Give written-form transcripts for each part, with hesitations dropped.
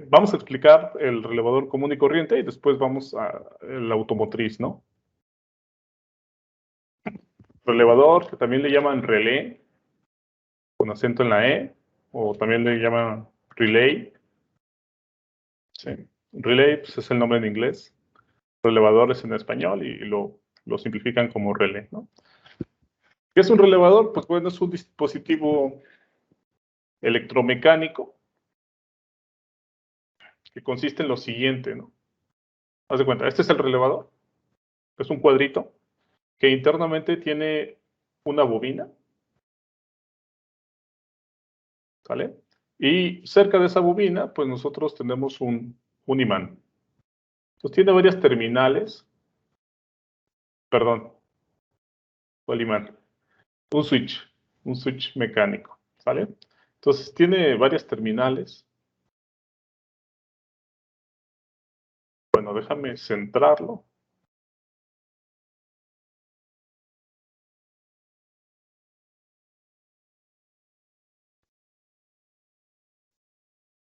Vamos a explicar el relevador común y corriente y después vamos a el automotriz, ¿no? Relevador, que también le llaman relé, con acento en la E, o también le llaman relay. Sí. Relay pues, es el nombre en inglés. Relevador es en español y lo simplifican como relé, ¿no? ¿Qué es un relevador? Pues bueno, es un dispositivo electromecánico que consiste en lo siguiente, ¿no? Haz de cuenta, este es el relevador, es un cuadrito que internamente tiene una bobina, ¿sale? Y cerca de esa bobina, pues nosotros tenemos un imán. Entonces tiene varias terminales, perdón, ¿cuál imán? Un switch mecánico, ¿sale? Entonces tiene varias terminales. Bueno, déjame centrarlo.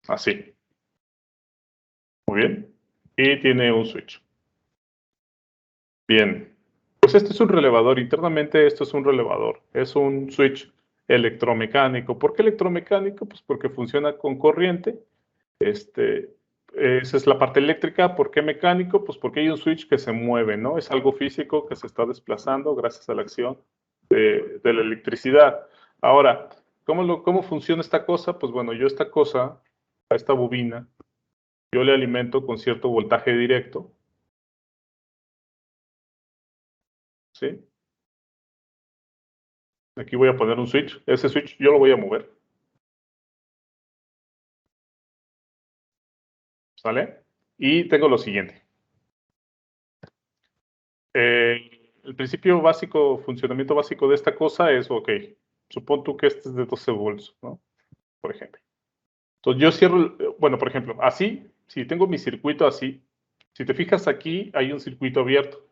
Así. Muy bien. Y tiene un switch. Bien. Pues este es un relevador. Internamente esto es un relevador. Es un switch electromecánico. ¿Por qué electromecánico? Pues porque funciona con corriente. Esa es la parte eléctrica. ¿Por qué mecánico? Pues porque hay un switch que se mueve, ¿no? Es algo físico que se está desplazando gracias a la acción de la electricidad. Ahora, ¿cómo funciona esta cosa? Pues bueno, yo esta cosa, a esta bobina, yo le alimento con cierto voltaje directo, ¿sí? Aquí voy a poner un switch. Ese switch yo lo voy a mover, ¿sale? Y tengo lo siguiente. El principio básico, funcionamiento básico de esta cosa es, ok, supón tú que este es de 12 volts, ¿no? Por ejemplo. Entonces yo cierro, bueno, por ejemplo, así, si tengo mi circuito así, si te fijas aquí, hay un circuito abierto,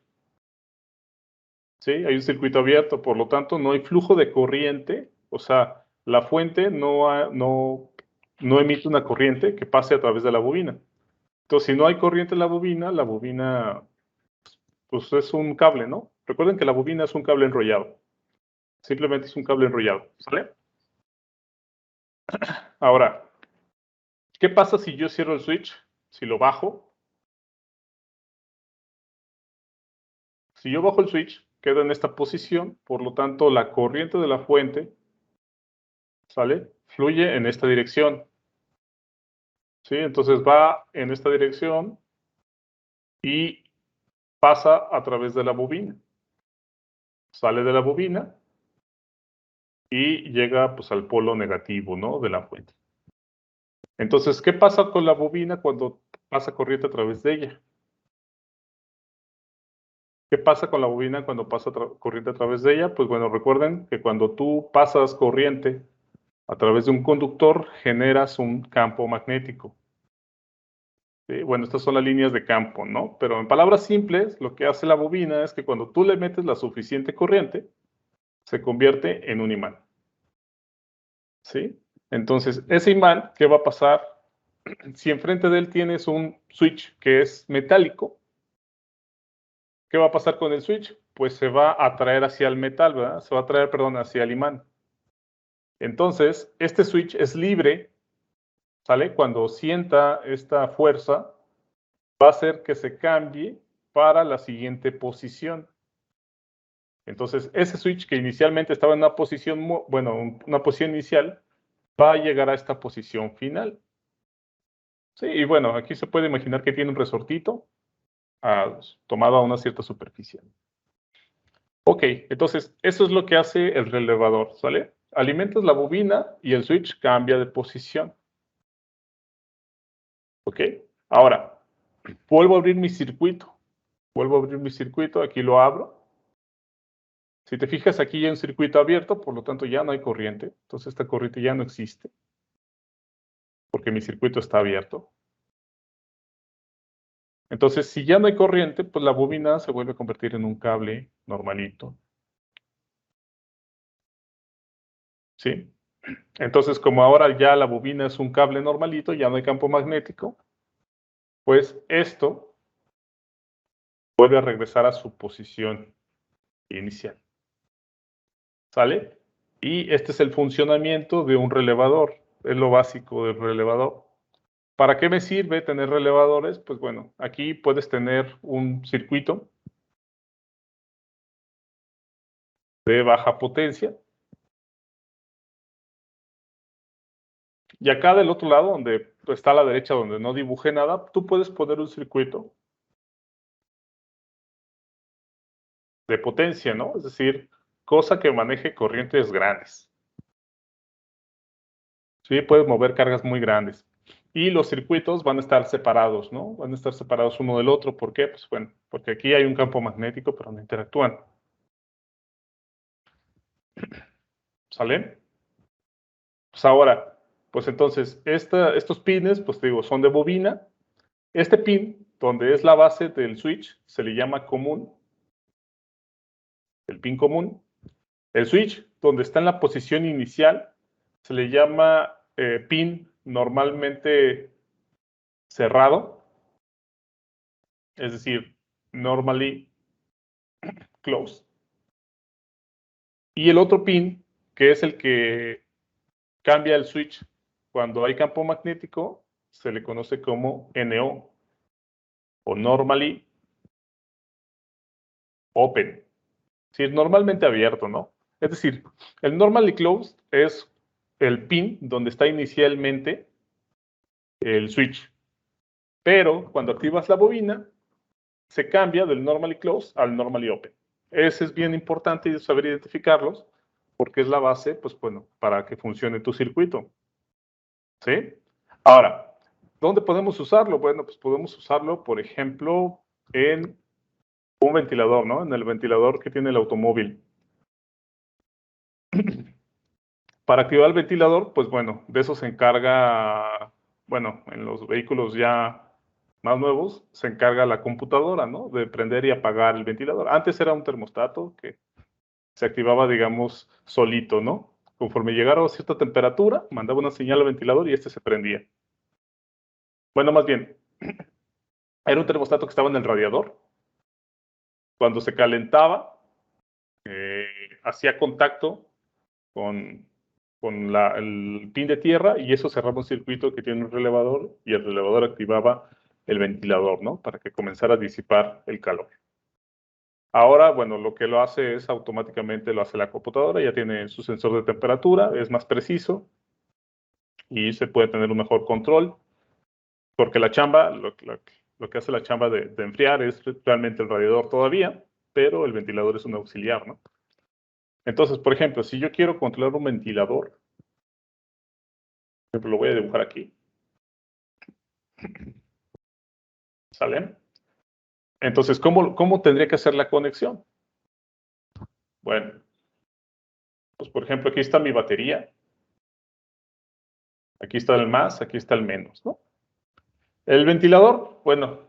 ¿sí? Hay un circuito abierto, por lo tanto, no hay flujo de corriente, o sea, la fuente no emite una corriente que pase a través de la bobina. Entonces, si no hay corriente en la bobina, pues es un cable, ¿no? Recuerden que la bobina es un cable enrollado. Simplemente es un cable enrollado, ¿sale? Ahora, ¿qué pasa si yo cierro el switch? Si lo bajo. Si yo bajo el switch, queda en esta posición, por lo tanto, la corriente de la fuente, ¿sale? Fluye en esta dirección, ¿sí? Entonces va en esta dirección y pasa a través de la bobina. Sale de la bobina y llega pues al polo negativo, ¿no? De la fuente. Entonces, ¿qué pasa con la bobina cuando pasa corriente a través de ella? ¿Qué pasa con la bobina cuando pasa corriente a través de ella? Pues bueno, recuerden que cuando tú pasas corriente a través de un conductor, generas un campo magnético. ¿Sí? Bueno, estas son las líneas de campo, ¿no? Pero en palabras simples, lo que hace la bobina es que cuando tú le metes la suficiente corriente, se convierte en un imán. ¿Sí? Entonces, ese imán, ¿qué va a pasar? Si enfrente de él tienes un switch que es metálico, ¿qué va a pasar con el switch? Pues se va a atraer hacia el metal, ¿verdad? Se va a atraer, perdón, hacia el imán. Entonces, este switch es libre, ¿sale? Cuando sienta esta fuerza, va a hacer que se cambie para la siguiente posición. Entonces, ese switch que inicialmente estaba en una posición, bueno, una posición inicial, va a llegar a esta posición final. Sí, y bueno, aquí se puede imaginar que tiene un resortito tomado a una cierta superficie. Ok, entonces eso es lo que hace el relevador, ¿sale? Alimentas la bobina y el switch cambia de posición. Ok, ahora vuelvo a abrir mi circuito. Vuelvo a abrir mi circuito, aquí lo abro. Si te fijas, aquí hay un circuito abierto, por lo tanto ya no hay corriente. Entonces esta corriente ya no existe, porque mi circuito está abierto. Entonces, si ya no hay corriente, pues la bobina se vuelve a convertir en un cable normalito. ¿Sí? Entonces, como ahora ya la bobina es un cable normalito, ya no hay campo magnético, pues esto vuelve a regresar a su posición inicial. ¿Sale? Y este es el funcionamiento de un relevador. Es lo básico del relevador. ¿Para qué me sirve tener relevadores? Pues bueno, aquí puedes tener un circuito de baja potencia. Y acá del otro lado, donde está a la derecha, donde no dibujé nada, tú puedes poner un circuito de potencia, ¿no? Es decir, cosa que maneje corrientes grandes. Sí, puedes mover cargas muy grandes. Y los circuitos van a estar separados, ¿no? Van a estar separados uno del otro. ¿Por qué? Pues bueno, porque aquí hay un campo magnético, pero no interactúan. ¿Sale? Pues ahora, pues entonces, estos pines, pues te digo, son de bobina. Este pin, donde es la base del switch, se le llama común, el pin común. El switch, donde está en la posición inicial, se le llama pin normalmente cerrado, es decir, normally closed. Y el otro pin, que es el que cambia el switch cuando hay campo magnético, se le conoce como NO o normally open. Es decir, normalmente abierto, ¿no? Es decir, el normally closed es el pin donde está inicialmente el switch. Pero cuando activas la bobina, se cambia del normally closed al normally open. Ese es bien importante saber identificarlos porque es la base, pues bueno, para que funcione tu circuito. ¿Sí? Ahora, ¿dónde podemos usarlo? Bueno, pues podemos usarlo, por ejemplo, en un ventilador, ¿no? En el ventilador que tiene el automóvil. Para activar el ventilador, pues bueno, de eso se encarga, bueno, en los vehículos ya más nuevos, se encarga la computadora, ¿no? De prender y apagar el ventilador. Antes era un termostato que se activaba, digamos, solito, ¿no? Conforme llegara a cierta temperatura, mandaba una señal al ventilador y este se prendía. Bueno, más bien, era un termostato que estaba en el radiador. Cuando se calentaba, hacía contacto con, el pin de tierra y eso cerraba un circuito que tiene un relevador y el relevador activaba el ventilador, ¿no? Para que comenzara a disipar el calor. Ahora, bueno, lo que lo hace es automáticamente lo hace la computadora, ya tiene su sensor de temperatura, es más preciso y se puede tener un mejor control, porque la chamba, lo que hace la chamba de enfriar es realmente el radiador todavía, pero el ventilador es un auxiliar, ¿no? Entonces, por ejemplo, si yo quiero controlar un ventilador, por ejemplo, lo voy a dibujar aquí, ¿sale? Entonces, ¿cómo tendría que hacer la conexión? Bueno, pues por ejemplo, aquí está mi batería, aquí está el más, aquí está el menos, ¿no? El ventilador, bueno,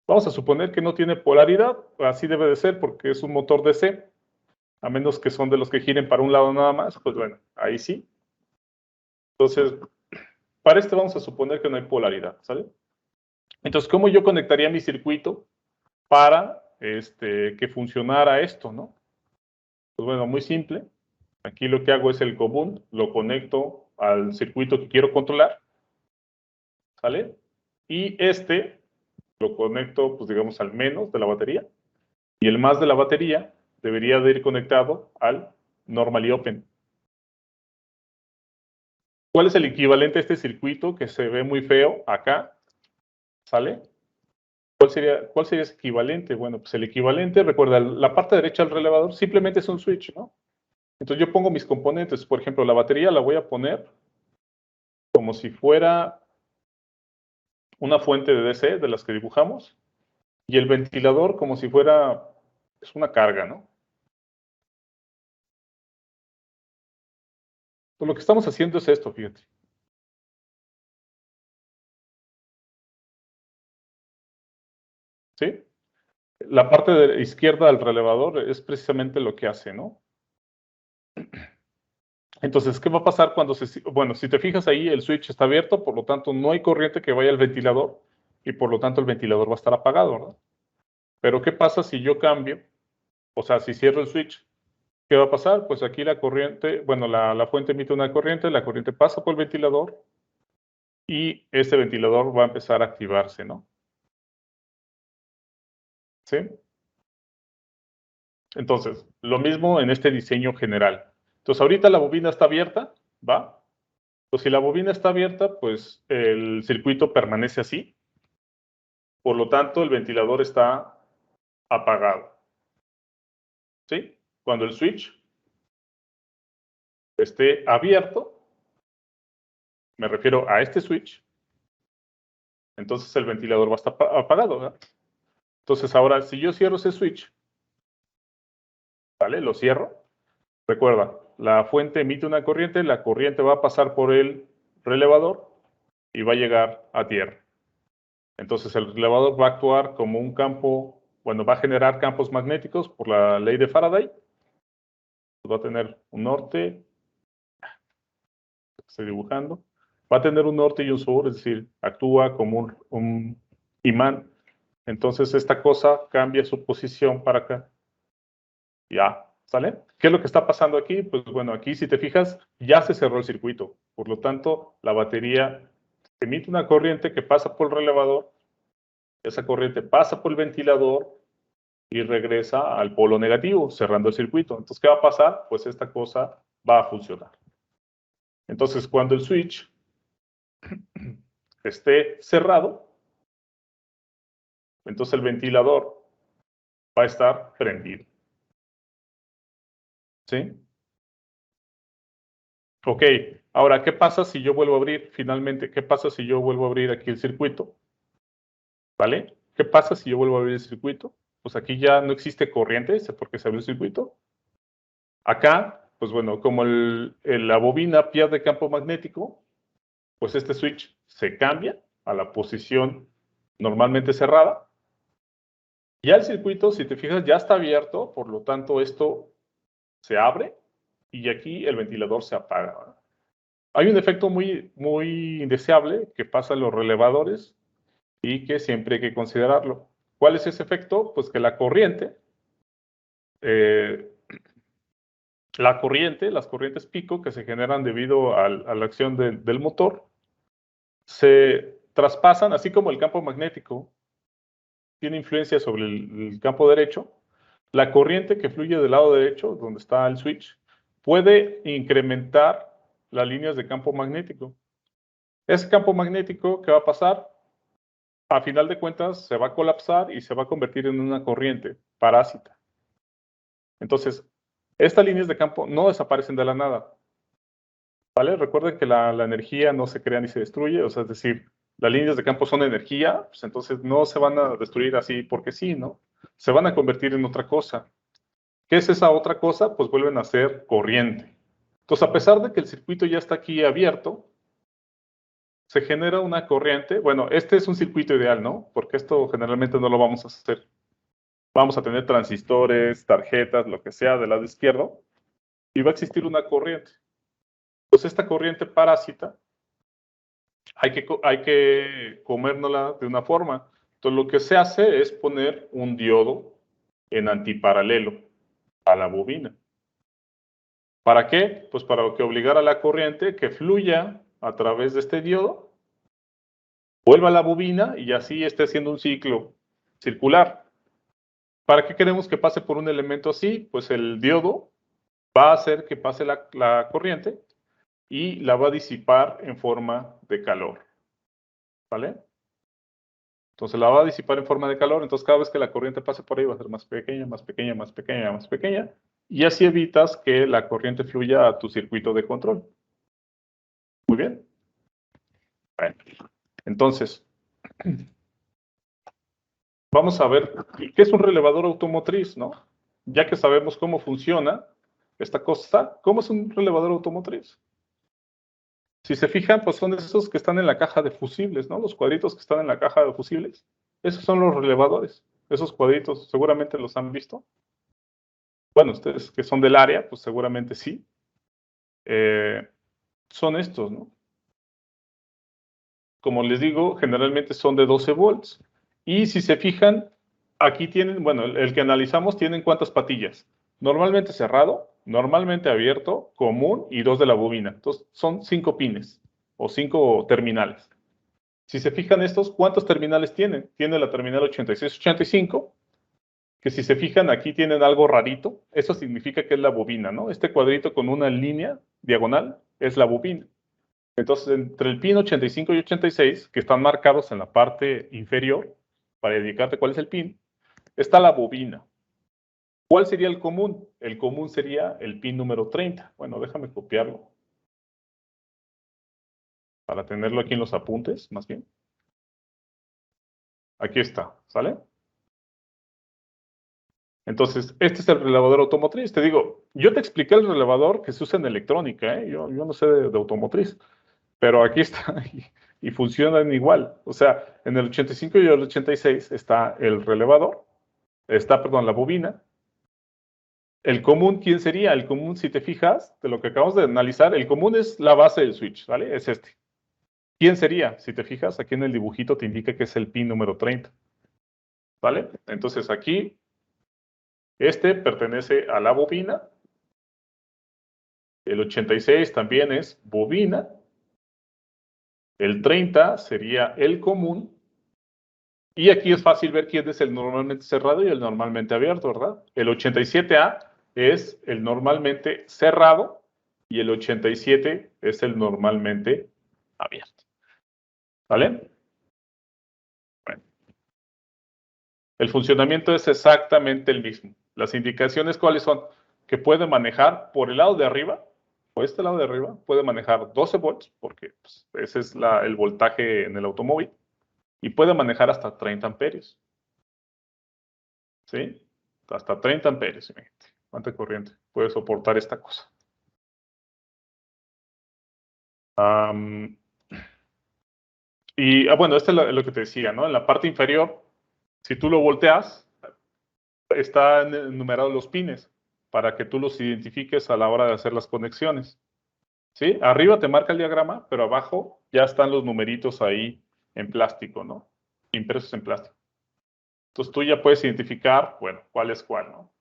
vamos a suponer que no tiene polaridad, así debe de ser porque es un motor DC, a menos que son de los que giren para un lado nada más, pues bueno, ahí sí. Entonces, para este vamos a suponer que no hay polaridad, ¿sale? Entonces, ¿cómo yo conectaría mi circuito para que funcionara esto, ¿no? Pues bueno, muy simple. Aquí lo que hago es el común, lo conecto al circuito que quiero controlar, ¿sale? Y lo conecto, pues digamos, al menos de la batería. Y el más de la batería debería de ir conectado al normally open. ¿Cuál es el equivalente a este circuito que se ve muy feo acá? ¿Sale? ¿Cuál sería ese equivalente? Bueno, pues el equivalente, recuerda, la parte derecha del relevador simplemente es un switch, ¿no? Entonces yo pongo mis componentes, por ejemplo, la batería la voy a poner como si fuera una fuente de DC de las que dibujamos y el ventilador como si fuera es una carga, ¿no? Pues lo que estamos haciendo es esto, fíjate. ¿Sí? La parte de izquierda del relevador es precisamente lo que hace, ¿no? Entonces, ¿qué va a pasar cuando bueno, si te fijas ahí, el switch está abierto, por lo tanto, no hay corriente que vaya al ventilador y por lo tanto el ventilador va a estar apagado, ¿verdad? Pero ¿qué pasa si yo cambio? O sea, si cierro el switch, ¿qué va a pasar? Pues aquí la corriente, bueno, la fuente emite una corriente, la corriente pasa por el ventilador y este ventilador va a empezar a activarse, ¿no? ¿Sí? Entonces, lo mismo en este diseño general. Entonces, ahorita la bobina está abierta, ¿va? Pues si la bobina está abierta, pues el circuito permanece así. Por lo tanto, el ventilador está apagado. ¿Sí? Cuando el switch esté abierto, me refiero a este switch, entonces el ventilador va a estar apagado, ¿verdad? Entonces ahora, si yo cierro ese switch, ¿vale? Lo cierro. Recuerda, la fuente emite una corriente, la corriente va a pasar por el relevador y va a llegar a tierra. Entonces el relevador va a actuar como un campo, bueno, va a generar campos magnéticos por la ley de Faraday. Va a tener un norte, estoy dibujando, va a tener un norte y un sur, es decir, actúa como un imán. Entonces esta cosa cambia su posición para acá. Ya, ¿sale? ¿Qué es lo que está pasando aquí? Pues bueno, aquí si te fijas, ya se cerró el circuito. Por lo tanto, la batería emite una corriente que pasa por el relevador, esa corriente pasa por el ventilador y regresa al polo negativo, cerrando el circuito. Entonces, ¿qué va a pasar? Pues esta cosa va a funcionar. Entonces, cuando el switch esté cerrado, entonces el ventilador va a estar prendido. ¿Sí? Ok, ahora, ¿qué pasa si yo vuelvo a abrir finalmente? ¿Qué pasa si yo vuelvo a abrir aquí el circuito? ¿Vale? ¿Qué pasa si yo vuelvo a abrir el circuito? Pues aquí ya no existe corriente, porque se abrió el circuito. Acá, pues bueno, como la bobina pierde campo magnético, pues este switch se cambia a la posición normalmente cerrada. Ya el circuito, si te fijas, ya está abierto, por lo tanto esto se abre y aquí el ventilador se apaga, ¿verdad? Hay un efecto muy indeseable que pasa en los relevadores y que siempre hay que considerarlo. ¿Cuál es ese efecto? Pues que eh, las corrientes pico que se generan debido a la acción del motor, se traspasan, así como el campo magnético tiene influencia sobre el campo derecho, la corriente que fluye del lado derecho, donde está el switch, puede incrementar las líneas de campo magnético. Ese campo magnético, ¿qué va a pasar? A final de cuentas, se va a colapsar y se va a convertir en una corriente parásita. Entonces, estas líneas de campo no desaparecen de la nada, ¿vale? Recuerden que la energía no se crea ni se destruye, o sea, es decir, las líneas de campo son energía, pues entonces no se van a destruir así porque sí, ¿no? Se van a convertir en otra cosa. ¿Qué es esa otra cosa? Pues vuelven a ser corriente. Entonces, a pesar de que el circuito ya está aquí abierto, se genera una corriente. Bueno, este es un circuito ideal, ¿no? Porque esto generalmente no lo vamos a hacer. Vamos a tener transistores, tarjetas, lo que sea del lado izquierdo, y va a existir una corriente. Pues esta corriente parásita hay que comérnosla de una forma. Entonces, lo que se hace es poner un diodo en antiparalelo a la bobina. ¿Para qué? Pues para que obligar a la corriente que fluya a través de este diodo, vuelva a la bobina y así esté haciendo un ciclo circular. ¿Para qué queremos que pase por un elemento así? Pues el diodo va a hacer que pase la corriente y la va a disipar en forma de calor. ¿Vale? Entonces la va a disipar en forma de calor, entonces cada vez que la corriente pase por ahí va a ser más pequeña, más pequeña, más pequeña, más pequeña, y así evitas que la corriente fluya a tu circuito de control. Muy bien. Bueno, entonces, vamos a ver qué es un relevador automotriz, ¿no? Ya que sabemos cómo funciona esta cosa, ¿cómo es un relevador automotriz? Si se fijan, pues son esos que están en la caja de fusibles, ¿no? Los cuadritos que están en la caja de fusibles. Esos son los relevadores. Esos cuadritos seguramente los han visto. Bueno, ustedes que son del área, pues seguramente sí. son estos, ¿no? Como les digo, generalmente son de 12 volts. Y si se fijan, aquí tienen, bueno, el que analizamos tienen cuántas patillas. Normalmente cerrado, normalmente abierto, común y 2 de la bobina. Entonces, son 5 pines o 5 terminales. Si se fijan estos, ¿cuántos terminales tienen? Tiene la terminal 8685, que si se fijan aquí tienen algo rarito. Eso significa que es la bobina, ¿no? Este cuadrito con una línea diagonal es la bobina. Entonces, entre el pin 85 y 86, que están marcados en la parte inferior, para indicarte cuál es el pin, está la bobina. ¿Cuál sería el común? El común sería el pin número 30. Bueno, déjame copiarlo para tenerlo aquí en los apuntes, más bien. Aquí está, ¿sale? Entonces, este es el relevador automotriz. Te digo, yo te expliqué el relevador que se usa en electrónica, ¿eh? Yo no sé de automotriz, pero aquí está y funcionan igual. O sea, en el 85 y el 86 está el relevador, está, perdón, la bobina. El común, ¿quién sería? El común, si te fijas, de lo que acabamos de analizar, el común es la base del switch, ¿vale? Es este. ¿Quién sería? Si te fijas, aquí en el dibujito te indica que es el pin número 30, ¿vale? Entonces aquí, este pertenece a la bobina. El 86 también es bobina. El 30 sería el común. Y aquí es fácil ver quién es el normalmente cerrado y el normalmente abierto, ¿verdad? El 87A es el normalmente cerrado y el 87 es el normalmente abierto. ¿Vale? Bueno, el funcionamiento es exactamente el mismo. Las indicaciones, ¿cuáles son? Que puede manejar por el lado de arriba, o este lado de arriba, puede manejar 12 volts, porque pues, ese es el voltaje en el automóvil, y puede manejar hasta 30 amperios. ¿Sí? Hasta 30 amperios, imagínate. ¿Cuánta corriente puede soportar esta cosa? Bueno, esto es lo que te decía, ¿no? En la parte inferior, si tú lo volteas, están enumerados los pines para que tú los identifiques a la hora de hacer las conexiones. ¿Sí? Arriba te marca el diagrama, pero abajo ya están los numeritos ahí en plástico, ¿no? Impresos en plástico. Entonces tú ya puedes identificar, bueno, cuál es cuál, ¿no?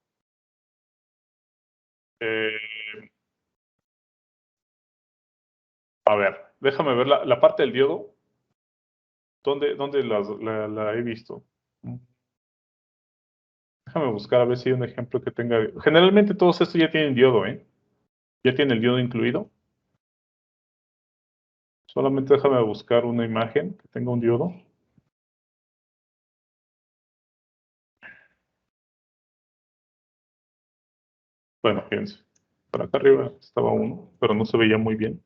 A ver, déjame ver la parte del diodo. ¿Dónde la he visto? Déjame buscar a ver si hay un ejemplo que tenga. Generalmente todos estos ya tienen diodo, ¿eh? Ya tiene el diodo incluido. Solamente déjame buscar una imagen que tenga un diodo. Bueno, fíjense. Por acá arriba estaba uno, pero no se veía muy bien.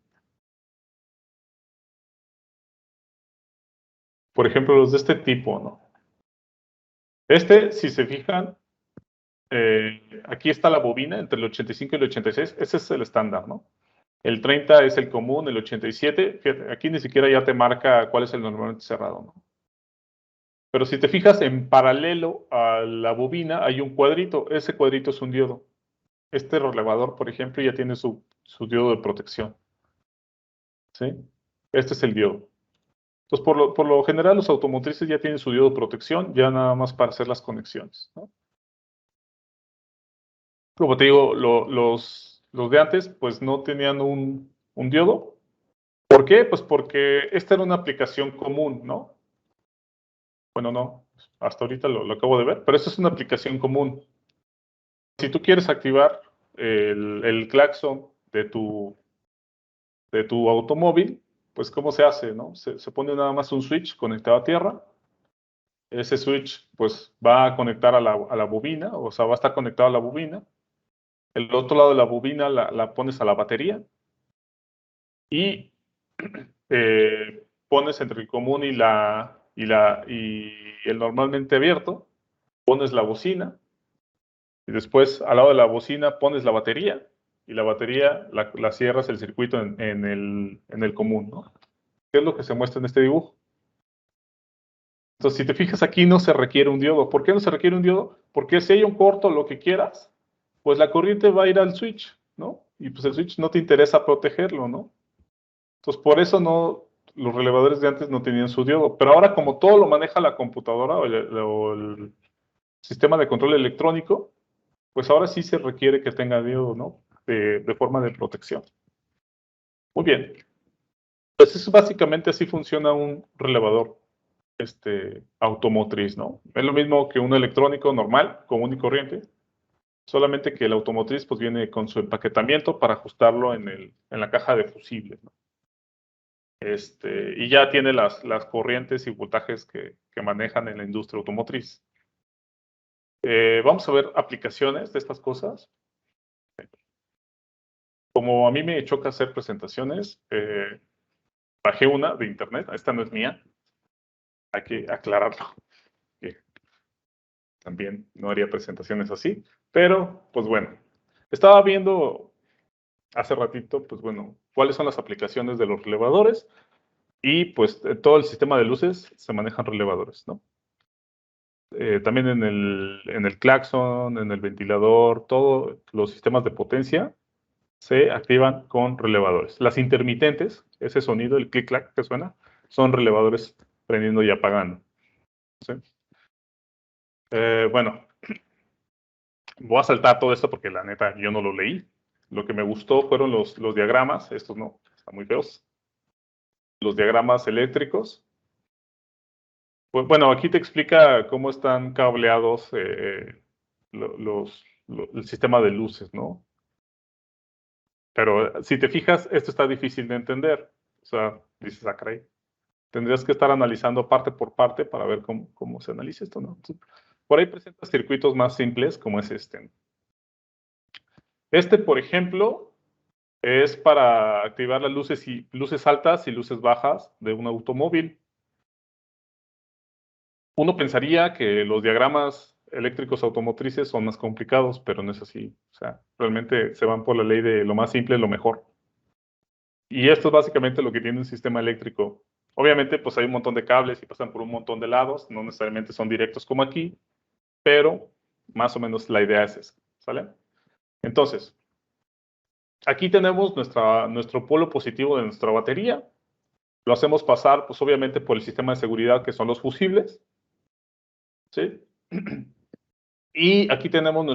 Por ejemplo, los de este tipo, ¿no? Este, si se fijan, aquí está la bobina entre el 85 y el 86. Ese es el estándar, ¿no? El 30 es el común, el 87. Fíjate, aquí ni siquiera ya te marca cuál es el normalmente cerrado, ¿no? Pero si te fijas, en paralelo a la bobina hay un cuadrito. Ese cuadrito es un diodo. Este relevador, por ejemplo, ya tiene su diodo de protección. ¿Sí? Este es el diodo. Entonces, por lo general, los automotrices ya tienen su diodo de protección, ya nada más para hacer las conexiones, ¿no? Como te digo, los de antes, pues no tenían un diodo. ¿Por qué? Pues porque esta era una aplicación común, ¿no? Bueno, no, hasta ahorita lo acabo de ver, pero esta es una aplicación común. Si tú quieres activar el claxon de tu automóvil, pues ¿cómo se hace, no? Se pone nada más un switch conectado a tierra. Ese switch, pues, va a conectar a la bobina, o sea, va a estar conectado a la bobina. El otro lado de la bobina la pones a la batería y pones entre el común y el normalmente abierto, pones la bocina y después al lado de la bocina pones la batería y la batería la cierras el circuito en el común, ¿no? ¿Qué es lo que se muestra en este dibujo? Entonces, si te fijas aquí no se requiere un diodo. ¿Por qué no se requiere un diodo? Porque si hay un corto, lo que quieras, pues la corriente va a ir al switch, ¿no? y pues el switch no te interesa protegerlo, ¿no? Entonces, por eso los relevadores de antes no tenían su diodo. Pero ahora, como todo lo maneja la computadora o el sistema de control electrónico, pues ahora sí se requiere que tenga diodo, ¿no? De forma de protección. Muy bien. Pues eso básicamente así funciona un relevador automotriz, ¿no? Es lo mismo que un electrónico normal, común y corriente, solamente que el automotriz pues viene con su empaquetamiento para ajustarlo en la caja de fusibles, ¿no? Y ya tiene las corrientes y voltajes que manejan en la industria automotriz. Vamos a ver aplicaciones de estas cosas. Como a mí me choca hacer presentaciones, bajé una de internet, esta no es mía, hay que aclararlo. También no haría presentaciones así, pero pues bueno, estaba viendo hace ratito, pues bueno, cuáles son las aplicaciones de los relevadores y pues todo el sistema de luces se manejan relevadores, ¿no? También en el claxon, en el ventilador, todos los sistemas de potencia se activan con relevadores. Las intermitentes, ese sonido, el clic-clac que suena, son relevadores prendiendo y apagando. ¿Sí? Bueno, voy a saltar todo esto porque la neta yo no lo leí. Lo que me gustó fueron los diagramas, estos no, están muy feos. Los diagramas eléctricos. Pues, bueno, aquí te explica cómo están cableados el sistema de luces, ¿no? Pero si te fijas, esto está difícil de entender. O sea, dices, ah, caray. Tendrías que estar analizando parte por parte para ver cómo se analiza esto, ¿no? Por ahí presenta circuitos más simples, como es este. Por ejemplo, es para activar las luces altas y luces bajas de un automóvil. Uno pensaría que los diagramas eléctricos automotrices son más complicados, pero no es así. O sea, realmente se van por la ley de lo más simple, lo mejor. Y esto es básicamente lo que tiene un sistema eléctrico. Obviamente, pues hay un montón de cables y pasan por un montón de lados, no necesariamente son directos como aquí, pero más o menos la idea es esa, ¿sale? Entonces, aquí tenemos nuestro polo positivo de nuestra batería. Lo hacemos pasar, pues obviamente, por el sistema de seguridad que son los fusibles, ¿sí? Y aquí tenemos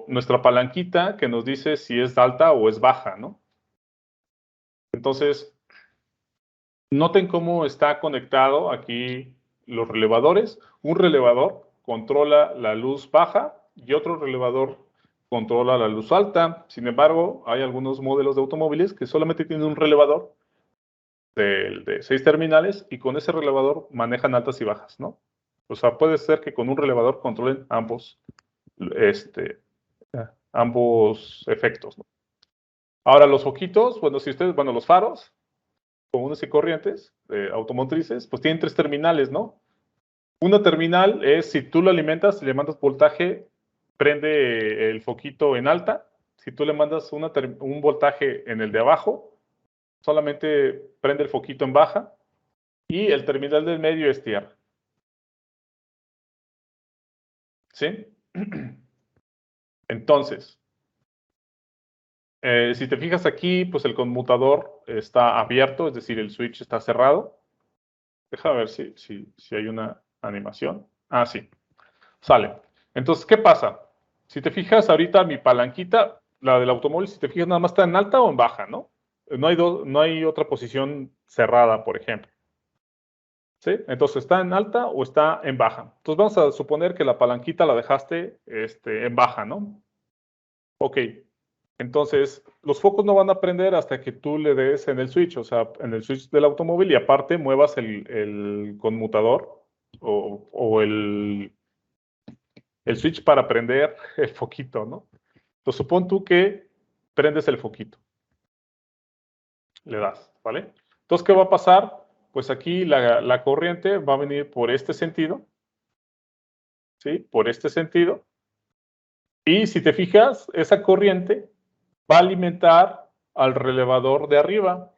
nuestra palanquita que nos dice si es alta o es baja, ¿no? Entonces, noten cómo está conectado aquí los relevadores. Un relevador controla la luz baja y otro relevador controla la luz alta. Sin embargo, hay algunos modelos de automóviles que solamente tienen un relevador de 6 terminales y con ese relevador manejan altas y bajas, ¿no? O sea, puede ser que con un relevador controlen ambos efectos, ¿no? Ahora, los foquitos, bueno, los faros, comunes y corrientes, automotrices, pues tienen 3 terminales, ¿no? Una terminal es si tú lo alimentas y le mandas voltaje, prende el foquito en alta. Si tú le mandas un voltaje en el de abajo, solamente prende el foquito en baja. Y el terminal del medio es tierra. ¿Sí? Entonces, si te fijas aquí, pues el conmutador está abierto, es decir, el switch está cerrado. Deja ver si hay una animación. Ah, sí. Sale. Entonces, ¿qué pasa? Si te fijas ahorita mi palanquita, la del automóvil, si te fijas nada más está en alta o en baja, ¿no? No hay otra posición cerrada, por ejemplo. ¿Sí? Entonces, ¿está en alta o está en baja? Entonces, vamos a suponer que la palanquita la dejaste en baja, ¿no? Ok. Entonces, los focos no van a prender hasta que tú le des en el switch, o sea, en el switch del automóvil y aparte muevas el conmutador o el switch para prender el foquito, ¿no? Entonces, supón tú que prendes el foquito. Le das, ¿vale? Entonces, ¿qué va a pasar? Pues aquí la corriente va a venir por este sentido, ¿sí? Por este sentido. Y si te fijas, esa corriente va a alimentar al relevador de arriba.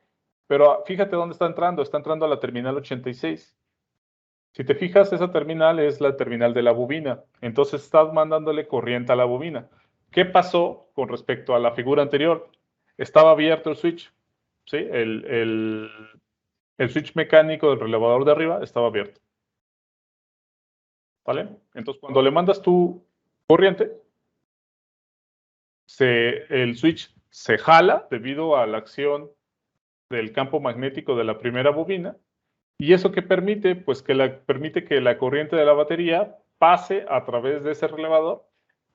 Pero fíjate dónde está entrando a la terminal 86. Si te fijas, esa terminal es la terminal de la bobina. Entonces estás mandándole corriente a la bobina. ¿Qué pasó con respecto a la figura anterior? estaba abierto el switch, ¿sí? El switch mecánico del relevador de arriba estaba abierto, ¿vale? Entonces, cuando le mandas tu corriente, el switch se jala debido a la acción del campo magnético de la primera bobina. ¿Y eso qué permite? Pues que permite que la corriente de la batería pase a través de ese relevador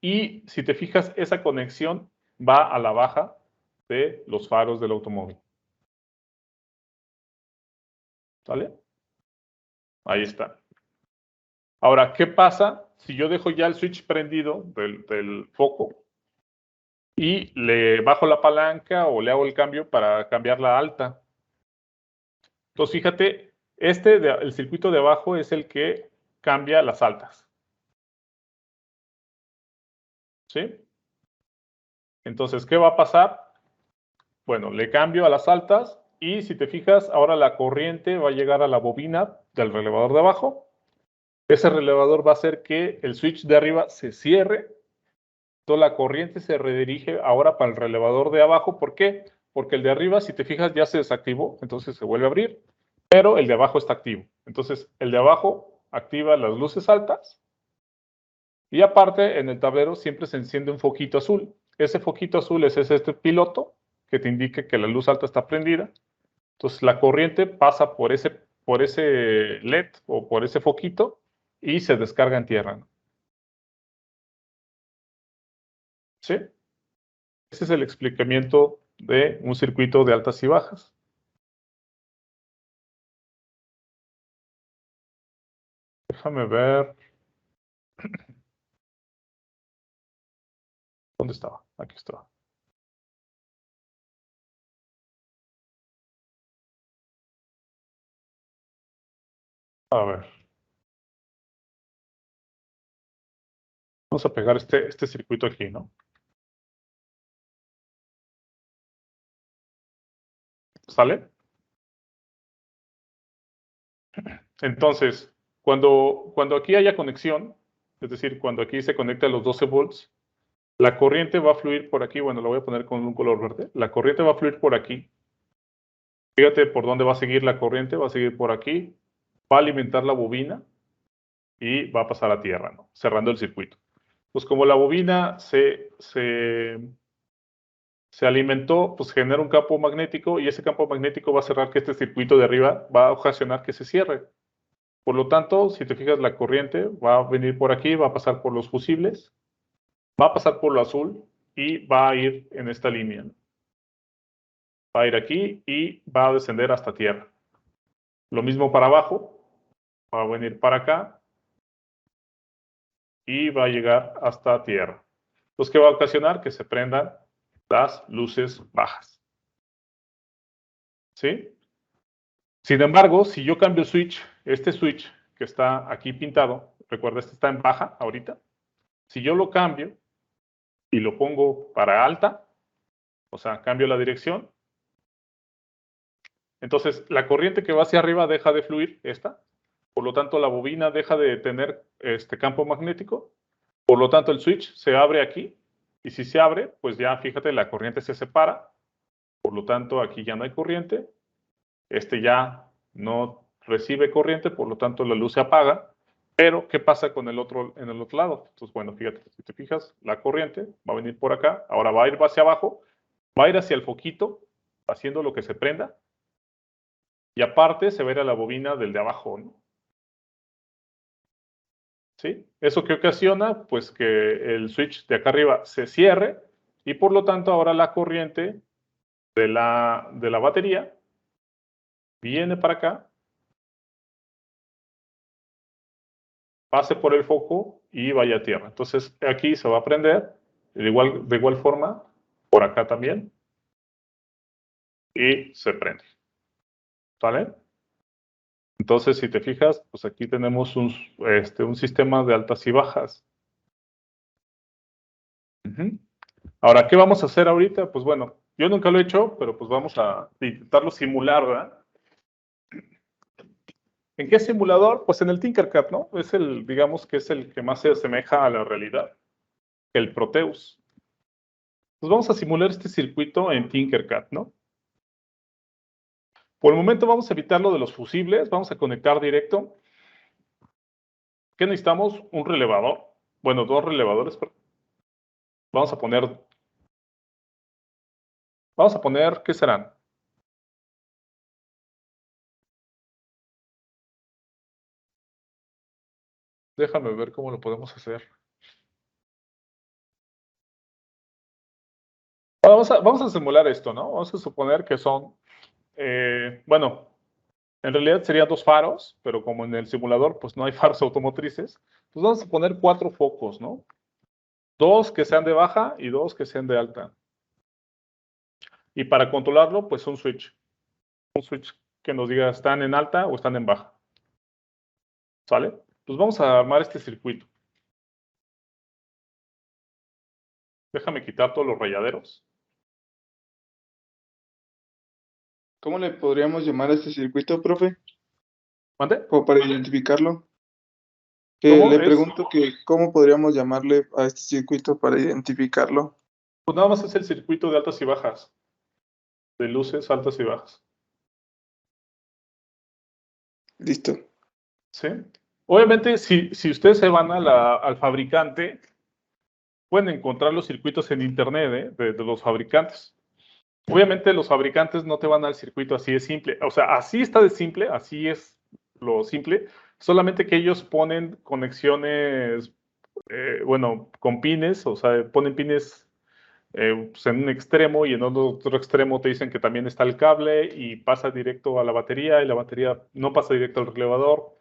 y, si te fijas, esa conexión va a la baja de los faros del automóvil. ¿Vale? Ahí está. Ahora, ¿qué pasa si yo dejo ya el switch prendido del foco y le bajo la palanca o le hago el cambio para cambiarla a alta? Entonces, fíjate, el circuito de abajo es el que cambia las altas. ¿Sí? Entonces, ¿qué va a pasar? Bueno, le cambio a las altas y, si te fijas, ahora la corriente va a llegar a la bobina del relevador de abajo. Ese relevador va a hacer que el switch de arriba se cierre. Toda la corriente se redirige ahora para el relevador de abajo. ¿Por qué? Porque el de arriba, si te fijas, ya se desactivó, entonces se vuelve a abrir, pero el de abajo está activo. Entonces, el de abajo activa las luces altas y, aparte, en el tablero siempre se enciende un foquito azul. Ese foquito azul es este piloto que te indica que la luz alta está prendida. Entonces, la corriente pasa por ese LED o por ese foquito y se descarga en tierra, ¿no? ¿Sí? Ese es el explicamiento de un circuito de altas y bajas. Déjame ver. ¿Dónde estaba? Aquí estaba. A ver. Vamos a pegar este circuito aquí, ¿no? ¿Sale? Entonces, cuando aquí haya conexión, es decir, cuando aquí se conecta a los 12 volts, la corriente va a fluir por aquí. Bueno, lo voy a poner con un color verde. La corriente va a fluir por aquí. Fíjate por dónde va a seguir la corriente. Va a seguir por aquí. Va a alimentar la bobina y va a pasar a tierra, ¿no? Cerrando el circuito. Pues como la bobina se alimentó, pues genera un campo magnético y ese campo magnético va a cerrar que este circuito de arriba va a ocasionar que se cierre. Por lo tanto, si te fijas, la corriente va a venir por aquí, va a pasar por los fusibles, va a pasar por lo azul y va a ir en esta línea, ¿no? Va a ir aquí y va a descender hasta tierra. Lo mismo para abajo, va a venir para acá y va a llegar hasta tierra. Entonces, ¿qué va a ocasionar? Que se prendan las luces bajas. ¿Sí? Sin embargo, si yo cambio el switch, este switch que está aquí pintado, recuerda, este está en baja ahorita. Si yo lo cambio y lo pongo para alta, o sea, cambio la dirección, entonces la corriente que va hacia arriba deja de fluir, esta. Por lo tanto, la bobina deja de tener este campo magnético. Por lo tanto, el switch se abre aquí. Y si se abre, pues ya fíjate, la corriente se separa. Por lo tanto, aquí ya no hay corriente. Este ya no recibe corriente, por lo tanto la luz se apaga. Pero, ¿qué pasa con en el otro lado? Entonces, bueno, fíjate, si te fijas, la corriente va a venir por acá, ahora va a ir hacia abajo, va a ir hacia el foquito, haciendo lo que se prenda, y aparte se va a ir a la bobina del de abajo, ¿no? ¿Sí? ¿Eso qué ocasiona? Pues que el switch de acá arriba se cierre, y por lo tanto ahora la corriente de la batería viene para acá, pase por el foco y vaya a tierra. Entonces aquí se va a prender, de igual forma, por acá también, y se prende. ¿Vale? Entonces, si te fijas, pues aquí tenemos un sistema de altas y bajas. Ahora, ¿qué vamos a hacer ahorita? Pues bueno, yo nunca lo he hecho, pero pues vamos a intentarlo simular, ¿verdad? ¿En qué simulador? Pues en el Tinkercad, ¿no? Digamos que es el que más se asemeja a la realidad, el Proteus. Pues vamos a simular este circuito en Tinkercad, ¿no? Por el momento vamos a evitar lo de los fusibles, vamos a conectar directo. ¿Qué necesitamos? Un relevador. Bueno, dos relevadores. Vamos a poner, ¿qué serán? Déjame ver cómo lo podemos hacer. Vamos a simular esto, ¿no? Vamos a suponer que son, bueno, en realidad serían dos faros, pero como en el simulador pues no hay faros automotrices, pues vamos a poner 4 focos, ¿no? 2 que sean de baja y 2 que sean de alta. Y para controlarlo, pues un switch que nos diga están en alta o están en baja. ¿Sale? Pues vamos a armar este circuito. Déjame quitar todos los rayaderos. ¿Cómo le podríamos llamar a este circuito, profe? ¿Mande? O para identificarlo. ¿Cómo Le es? pregunto que cómo podríamos llamarle a este circuito para identificarlo. Pues nada más es el circuito de altas y bajas. De luces altas y bajas. Listo. ¿Sí? Obviamente, si ustedes se van al fabricante, pueden encontrar los circuitos en internet, de los fabricantes. Obviamente los fabricantes no te van al circuito así de simple. O sea, así está de simple, así es lo simple. Solamente que ellos ponen conexiones, bueno, con pines, o sea, ponen pines pues en un extremo y en otro extremo te dicen que también está el cable y pasa directo a la batería y la batería no pasa directo al relevador.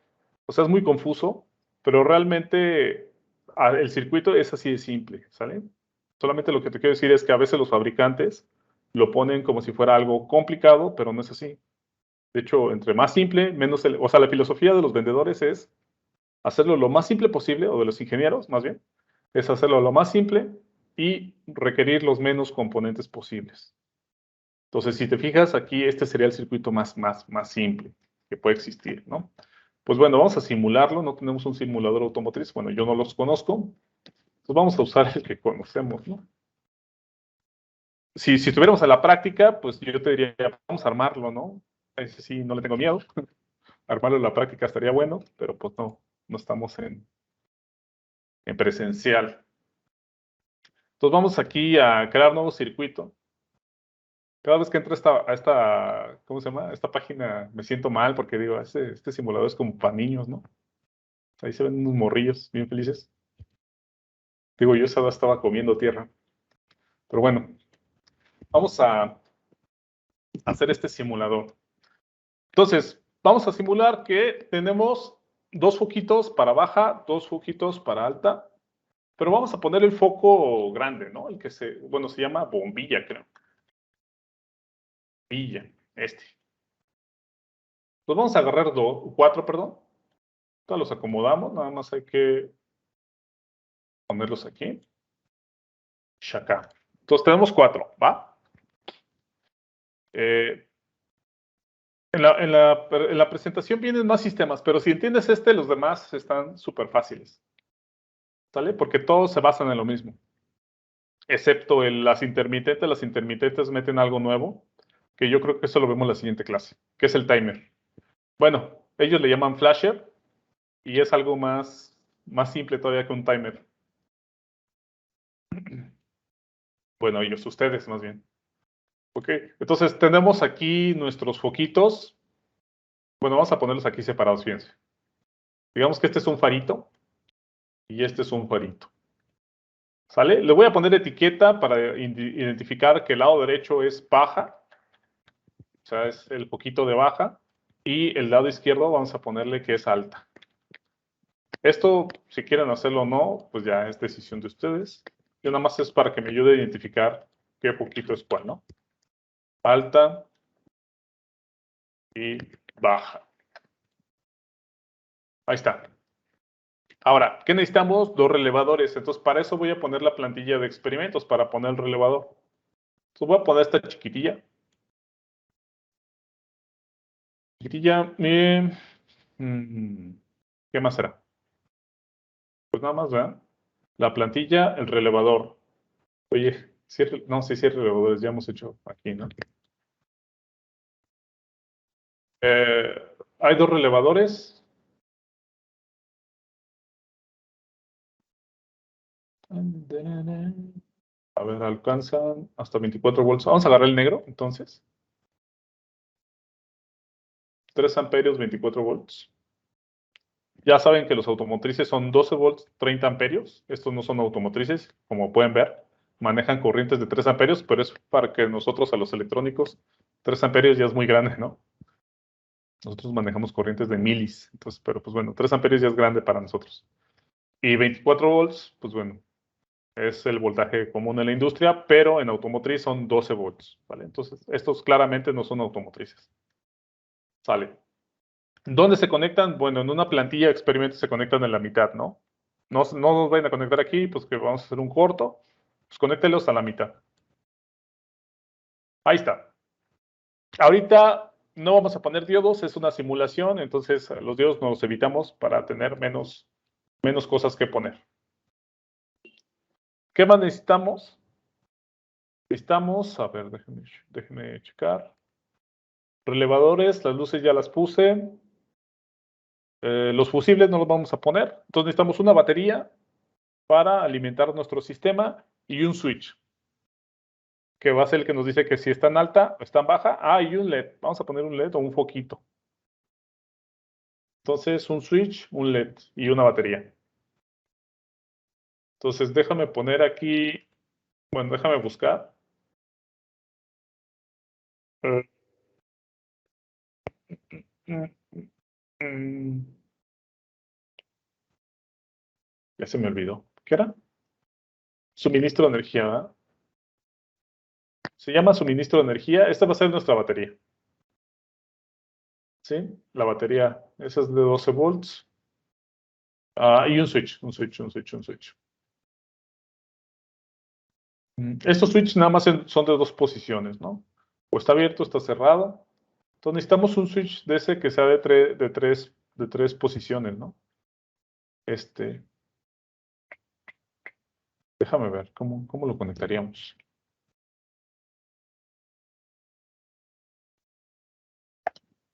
O sea, es muy confuso, pero realmente el circuito es así de simple, ¿sale? Solamente lo que te quiero decir es que a veces los fabricantes lo ponen como si fuera algo complicado, pero no es así. De hecho, entre más simple, menos o sea, la filosofía de los vendedores es hacerlo lo más simple posible, o de los ingenieros más bien, es hacerlo lo más simple y requerir los menos componentes posibles. Entonces, si te fijas, aquí este sería el circuito más simple que puede existir, ¿no? Pues bueno, vamos a simularlo, no tenemos un simulador automotriz, bueno, yo no los conozco, pues vamos a usar el que conocemos, ¿no? Si estuviéramos en la práctica, pues yo te diría, vamos a armarlo, ¿no? Ese sí, no le tengo miedo. Armarlo en la práctica estaría bueno, pero pues no estamos en presencial. Entonces vamos aquí a crear nuevo circuito. Cada vez que entro a esta, ¿cómo se llama? Esta página me siento mal porque digo, este simulador es como para niños, ¿no? Ahí se ven unos morrillos bien felices. Digo, yo esa vez estaba comiendo tierra. Pero bueno, vamos a hacer este simulador. Entonces, vamos a simular que tenemos 2 foquitos para baja, 2 foquitos para alta, pero vamos a poner el foco grande, ¿no? El que bueno, se llama bombilla, creo. Bombilla, este. Pues vamos a agarrar 4, perdón. Todos los acomodamos, nada más hay que ponerlos aquí. Acá. Entonces tenemos 4, ¿va? En la presentación vienen más sistemas, pero si entiendes los demás están súper fáciles. ¿Sale? Porque todos se basan en lo mismo. Excepto las intermitentes. Las intermitentes meten algo nuevo, que yo creo que eso lo vemos en la siguiente clase, que es el timer. Bueno, ellos le llaman flasher y es algo más simple todavía que un timer. Bueno, ustedes más bien. Ok, entonces tenemos aquí nuestros foquitos. Bueno, vamos a ponerlos aquí separados, fíjense. Digamos que este es un farito y este es un farito. ¿Sale? Le voy a poner etiqueta para identificar que el lado derecho es baja, o sea, es el foquito de baja, y el lado izquierdo vamos a ponerle que es alta. Esto, si quieren hacerlo o no, pues ya es decisión de ustedes. Yo nada más es para que me ayude a identificar qué foquito es cuál, ¿no? Alta y baja. Ahí está. Ahora, ¿qué necesitamos? 2 relevadores. Entonces, para eso voy a poner la plantilla de experimentos para poner el relevador. Entonces, voy a poner esta chiquitilla. Chiquitilla. ¿Qué más será? Pues nada más, ¿verdad? La plantilla, el relevador. Oye, No, sí, cierre relevadores, ya hemos hecho aquí, ¿no? Hay 2 relevadores. A ver, alcanzan hasta 24 volts. Vamos a agarrar el negro, entonces. 3 amperios, 24 volts. Ya saben que los automotrices son 12 volts, 30 amperios. Estos no son automotrices, como pueden ver. Manejan corrientes de 3 amperios, pero es para que nosotros a los electrónicos, 3 amperios ya es muy grande, ¿no? Nosotros manejamos corrientes de milis. Entonces, pero pues bueno, 3 amperios ya es grande para nosotros. Y 24 volts, pues bueno, es el voltaje común en la industria, pero en automotriz son 12 volts, ¿vale? Entonces, estos claramente no son automotrices. Sale. ¿Dónde se conectan? Bueno, en una plantilla de experimentos se conectan en la mitad, ¿no? No nos vayan a conectar aquí, pues que vamos a hacer un corto. Pues conéctelos a la mitad. Ahí está. Ahorita no vamos a poner diodos, es una simulación, entonces los diodos nos los evitamos para tener menos cosas que poner. ¿Qué más necesitamos? Necesitamos, a ver, déjenme checar. Relevadores, las luces ya las puse. Los fusibles no los vamos a poner. Entonces necesitamos una batería para alimentar nuestro sistema y un switch, que va a ser el que nos dice que si está en alta o está en baja. Ah, y un LED. Vamos a poner un LED o un foquito. Entonces, un switch, un LED y una batería. Entonces, déjame poner aquí, bueno, déjame buscar. Ya se me olvidó. ¿Qué era? Suministro de energía, ¿verdad? Se llama suministro de energía. Esta va a ser nuestra batería. ¿Sí? La batería, esa es de 12 volts. Y un switch. Estos switches nada más son de 2 posiciones, ¿no? O está abierto o está cerrado. Entonces necesitamos un switch de ese que sea de tres posiciones, ¿no? Déjame ver, ¿cómo lo conectaríamos?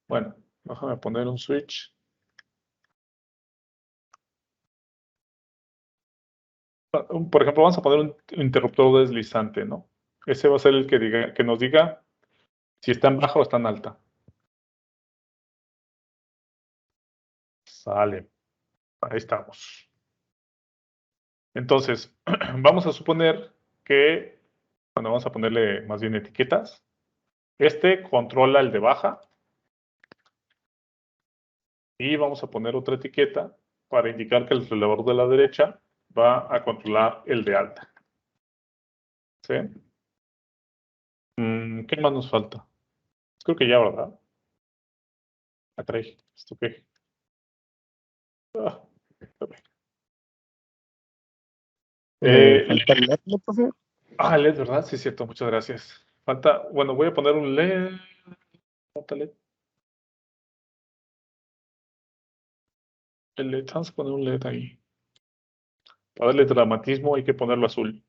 Bueno, déjame poner un switch. Por ejemplo, vamos a poner un interruptor deslizante, ¿no? Ese va a ser el que nos diga si está en baja o está en alta. Sale. Ahí estamos. Entonces, vamos a suponer que, bueno, vamos a ponerle más bien etiquetas. Este controla el de baja. Y vamos a poner otra etiqueta para indicar que el relevador de la derecha va a controlar el de alta. ¿Sí? ¿Qué más nos falta? Creo que ya, ¿verdad? Atrae. ¿Esto qué? Falta el LED, ¿no, profe? LED, ¿verdad? Sí, es cierto. Muchas gracias. Falta, bueno, voy a poner un LED. Falta LED. El LED, vamos a poner un LED ahí. Para darle dramatismo hay que ponerlo azul.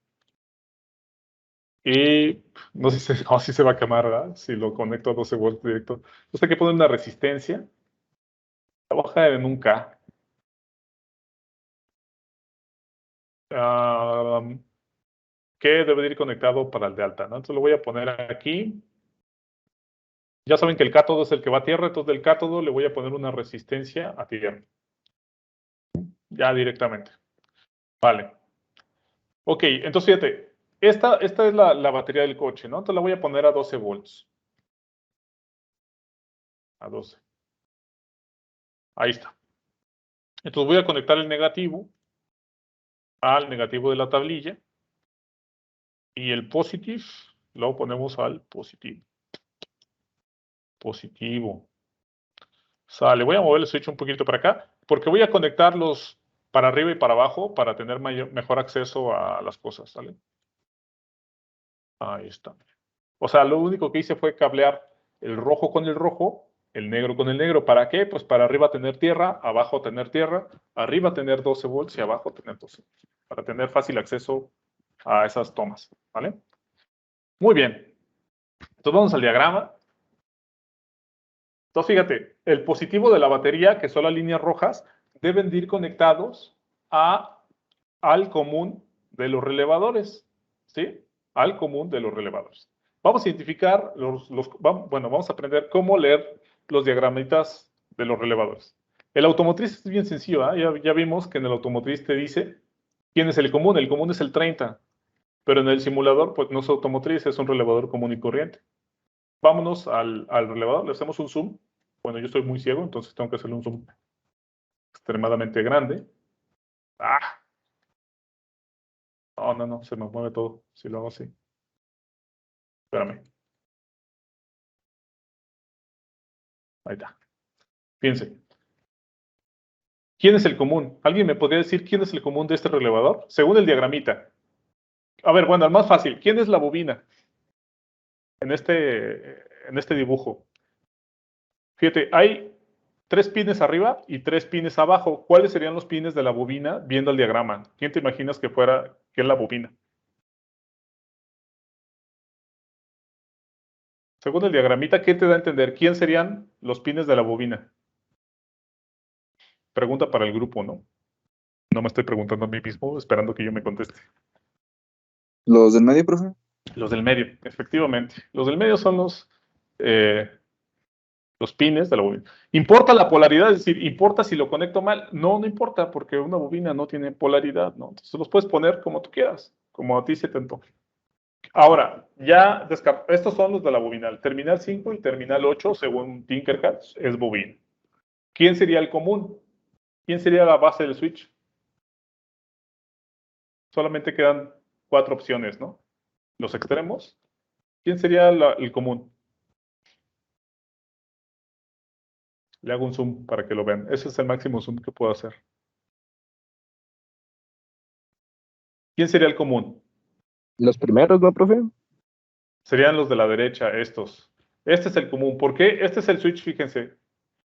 Y no sé si se va a quemar, ¿verdad? Si lo conecto a 12 volts directo. Entonces hay que poner una resistencia. Trabaja en un K. Que debe de ir conectado para el de alta, ¿no? Entonces lo voy a poner aquí. Ya saben que el cátodo es el que va a tierra, entonces del cátodo le voy a poner una resistencia a tierra. Ya directamente. Vale. Ok, entonces fíjate, esta es la batería del coche, ¿no? Entonces la voy a poner a 12 volts. A 12. Ahí está. Entonces voy a conectar el negativo al negativo de la tablilla. Y el positive lo ponemos al positivo. Positivo. Sale, voy a mover el switch un poquito para acá, porque voy a conectarlos para arriba y para abajo para tener mejor acceso a las cosas, ¿sale? Ahí está. O sea, lo único que hice fue cablear el rojo con el rojo, el negro con el negro. ¿Para qué? Pues para arriba tener tierra, abajo tener tierra, arriba tener 12 volts y abajo tener 12. Para tener fácil acceso a esas tomas, ¿vale? Muy bien. Entonces vamos al diagrama. Entonces fíjate, el positivo de la batería, que son las líneas rojas, deben de ir conectados al común de los relevadores, ¿sí? Al común de los relevadores. Vamos a identificar vamos a aprender cómo leer los diagramitas de los relevadores. El automotriz es bien sencillo, ¿eh? Ya vimos que en el automotriz te dice quién es el común es el 30, pero en el simulador pues no es automotriz, es un relevador común y corriente. Vámonos al relevador, le hacemos un zoom. Bueno, yo estoy muy ciego, entonces tengo que hacerle un zoom extremadamente grande. ¡Ah! No, se me mueve todo si lo hago así. Espérame. Ahí está. Fíjense. ¿Quién es el común? ¿Alguien me podría decir quién es el común de este relevador? Según el diagramita. A ver, bueno, el más fácil. ¿Quién es la bobina en este dibujo? Fíjate, hay 3 pines arriba y 3 pines abajo. ¿Cuáles serían los pines de la bobina viendo el diagrama? ¿Quién te imaginas que es la bobina? Según el diagramita, ¿qué te da a entender? ¿Quién serían los pines de la bobina? Pregunta para el grupo, ¿no? No me estoy preguntando a mí mismo, esperando que yo me conteste. ¿Los del medio, profe? Los del medio, efectivamente. Los del medio son los pines de la bobina. ¿Importa la polaridad? Es decir, ¿importa si lo conecto mal? No, no importa, porque una bobina no tiene polaridad, ¿no? Entonces los puedes poner como tú quieras, como a ti se te antoje. Ahora, estos son los de la bobina. El terminal 5 y terminal 8, según Tinkercad, es bobina. ¿Quién sería el común? ¿Quién sería la base del switch? Solamente quedan 4 opciones, ¿no? Los extremos. ¿Quién sería el común? Le hago un zoom para que lo vean. Ese es el máximo zoom que puedo hacer. ¿Quién sería el común? Los primeros, ¿no, profe? Serían los de la derecha, estos. Este es el común. ¿Por qué? Este es el switch, fíjense.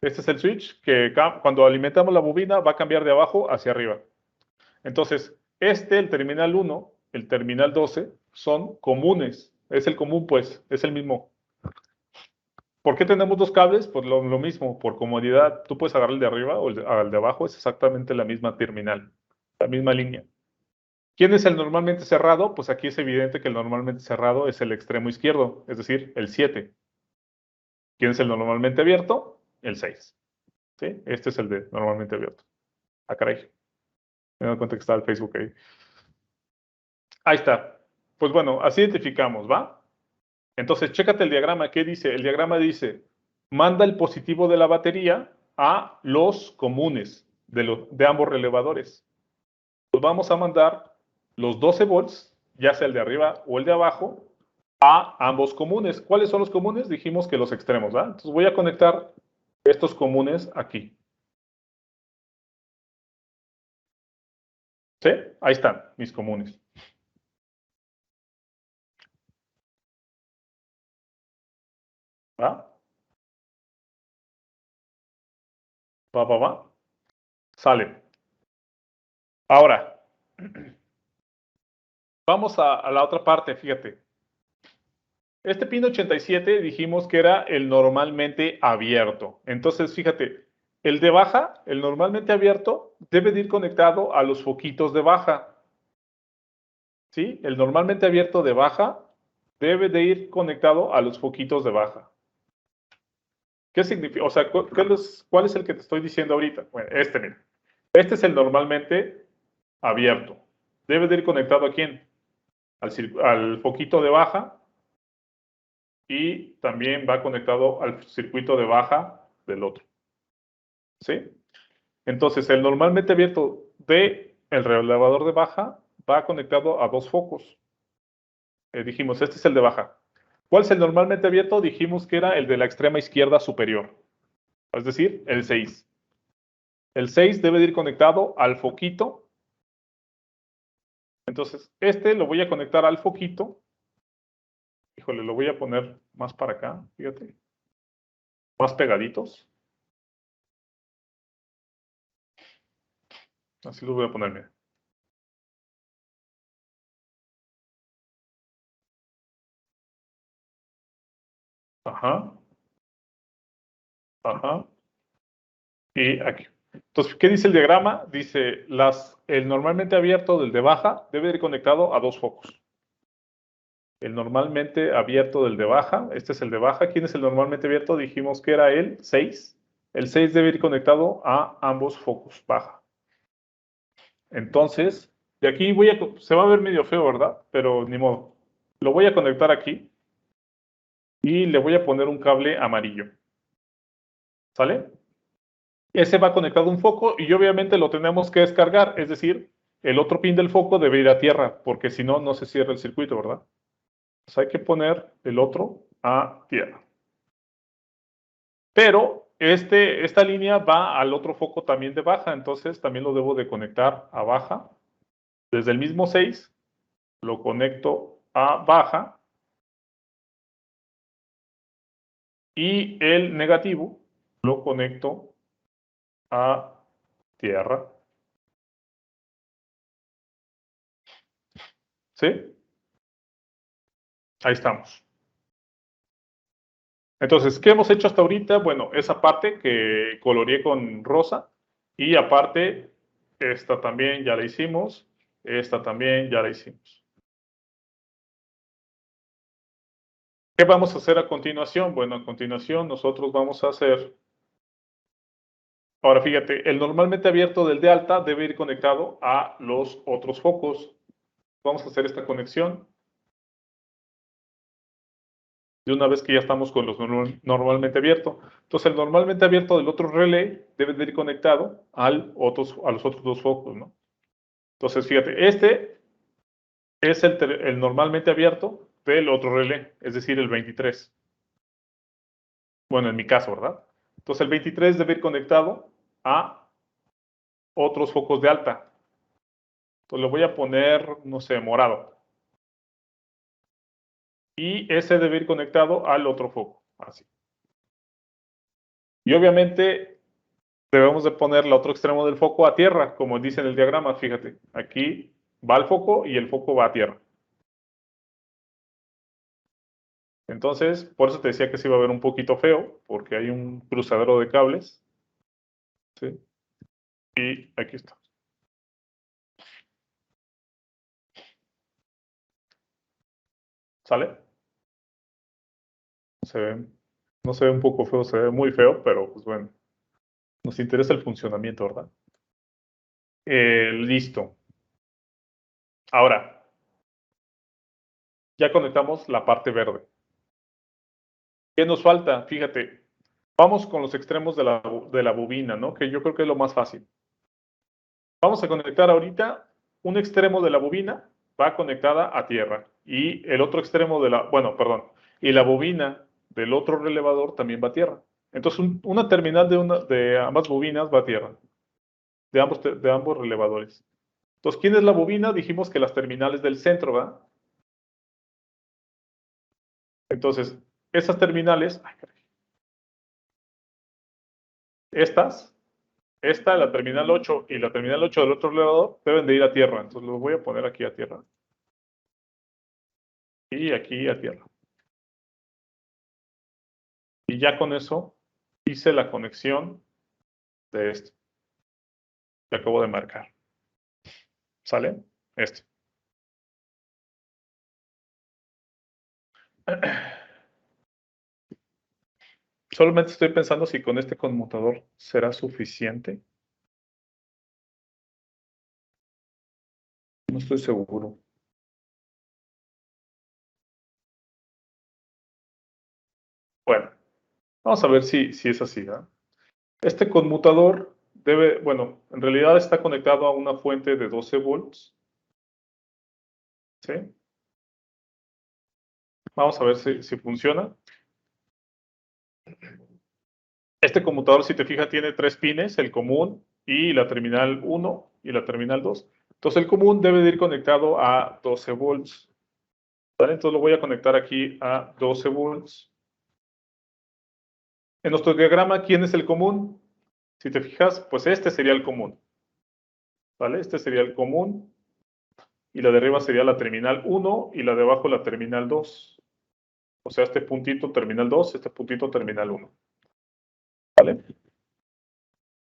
Este es el switch que cuando alimentamos la bobina va a cambiar de abajo hacia arriba. Entonces, el terminal 1, el terminal 12, son comunes. Es el común, pues, es el mismo. ¿Por qué tenemos 2 cables? Pues lo mismo, por comodidad. Tú puedes agarrar el de arriba o el de abajo, es exactamente la misma terminal, la misma línea. ¿Quién es el normalmente cerrado? Pues aquí es evidente que el normalmente cerrado es el extremo izquierdo, es decir, el 7. ¿Quién es el normalmente abierto? El 6. ¿Sí? Este es el de normalmente abierto. Ah, caray. Me doy cuenta que está el Facebook ahí. Ahí está. Pues bueno, así identificamos, ¿va? Entonces, chécate el diagrama. ¿Qué dice? El diagrama dice, manda el positivo de la batería a los comunes de ambos relevadores. Pues vamos a mandar los 12 volts, ya sea el de arriba o el de abajo, a ambos comunes. ¿Cuáles son los comunes? Dijimos que los extremos, ¿verdad? Entonces voy a conectar estos comunes aquí. ¿Sí? Ahí están mis comunes. ¿Va? Va. Sale. Ahora, vamos a la otra parte, fíjate. Este pin 87 dijimos que era el normalmente abierto. Entonces, fíjate, el de baja, el normalmente abierto, debe de ir conectado a los foquitos de baja. ¿Sí? El normalmente abierto de baja debe de ir conectado a los foquitos de baja. ¿Qué significa? O sea, ¿cuál es el que te estoy diciendo ahorita? Bueno, mira. Este es el normalmente abierto. Debe de ir conectado ¿a quién? Al foquito de baja y también va conectado al circuito de baja del otro. ¿Sí? Entonces, el normalmente abierto del relevador de baja va conectado a 2 focos. Dijimos, este es el de baja. ¿Cuál es el normalmente abierto? Dijimos que era el de la extrema izquierda superior. Es decir, el 6. El 6 debe de ir conectado al foquito. Entonces, lo voy a conectar al foquito. Híjole, lo voy a poner más para acá, fíjate. Más pegaditos. Así lo voy a poner, mira. Ajá. Ajá. Y aquí. Entonces, ¿qué dice el diagrama? Dice, el normalmente abierto del de baja debe ir conectado a dos focos. El normalmente abierto del de baja, este es el de baja. ¿Quién es el normalmente abierto? Dijimos que era el 6. El 6 debe ir conectado a ambos focos baja. Entonces, de aquí se va a ver medio feo, ¿verdad? Pero ni modo. Lo voy a conectar aquí y le voy a poner un cable amarillo. ¿Sale? Ese va conectado a un foco y obviamente lo tenemos que descargar, es decir, el otro pin del foco debe ir a tierra, porque si no, no se cierra el circuito, ¿verdad? Entonces hay que poner el otro a tierra. Pero esta línea va al otro foco también de baja, entonces también lo debo de conectar a baja. Desde el mismo 6 lo conecto a baja y el negativo lo conecto a tierra. ¿Sí? Ahí estamos. Entonces, ¿qué hemos hecho hasta ahorita? Bueno, esa parte que coloreé con rosa y aparte, esta también ya la hicimos, esta también ya la hicimos. ¿Qué vamos a hacer a continuación? Bueno, a continuación nosotros vamos a hacer, ahora fíjate, el normalmente abierto del de alta debe ir conectado a los otros focos. Vamos a hacer esta conexión. De una vez que ya estamos con los normalmente abiertos. Entonces, el normalmente abierto del otro relé debe de ir conectado a los otros dos focos, ¿no? Entonces, fíjate, este es el normalmente abierto del otro relé, es decir, el 23. Bueno, en mi caso, ¿verdad? Entonces, el 23 debe ir conectado a otros focos de alta. Entonces, le voy a poner, no sé, morado. Y ese debe ir conectado al otro foco, así. Y obviamente debemos de poner el otro extremo del foco a tierra, como dice en el diagrama, fíjate. Aquí va el foco y el foco va a tierra. Entonces, por eso te decía que se iba a ver un poquito feo, porque hay un cruzadero de cables. ¿Sí? Y aquí está. ¿Sale? No se ve un poco feo, se ve muy feo, pero pues bueno, nos interesa el funcionamiento, ¿verdad? Listo. Ahora, ya conectamos la parte verde. ¿Qué nos falta? Fíjate, vamos con los extremos de la bobina, ¿no? Que yo creo que es lo más fácil. Vamos a conectar ahorita un extremo de la bobina, va conectada a tierra. Y el otro extremo y la bobina del otro relevador también va a tierra. Entonces, una terminal de ambas bobinas va a tierra, de ambos relevadores. Entonces, ¿quién es la bobina? Dijimos que las terminales del centro, ¿verdad? Entonces, esas terminales, la terminal 8 y la terminal 8 del otro relevador deben de ir a tierra. Entonces, los voy a poner aquí a tierra. Y aquí a tierra. Y ya con eso hice la conexión de esto que acabo de marcar. ¿Sale? Esto. Solamente estoy pensando si con este conmutador será suficiente. No estoy seguro. Bueno, vamos a ver si es así, ¿verdad? Este conmutador en realidad está conectado a una fuente de 12 volts. ¿Sí? Vamos a ver si funciona. Este conmutador, si te fijas, tiene 3 pines, el común y la terminal 1 y la terminal 2. Entonces el común debe de ir conectado a 12 volts. ¿Vale? Entonces lo voy a conectar aquí a 12 volts. En nuestro diagrama, ¿quién es el común? Si te fijas, pues este sería el común. ¿Vale? Este sería el común. Y la de arriba sería la terminal 1 y la de abajo la terminal 2. O sea, este puntito terminal 2, este puntito terminal 1. ¿Vale?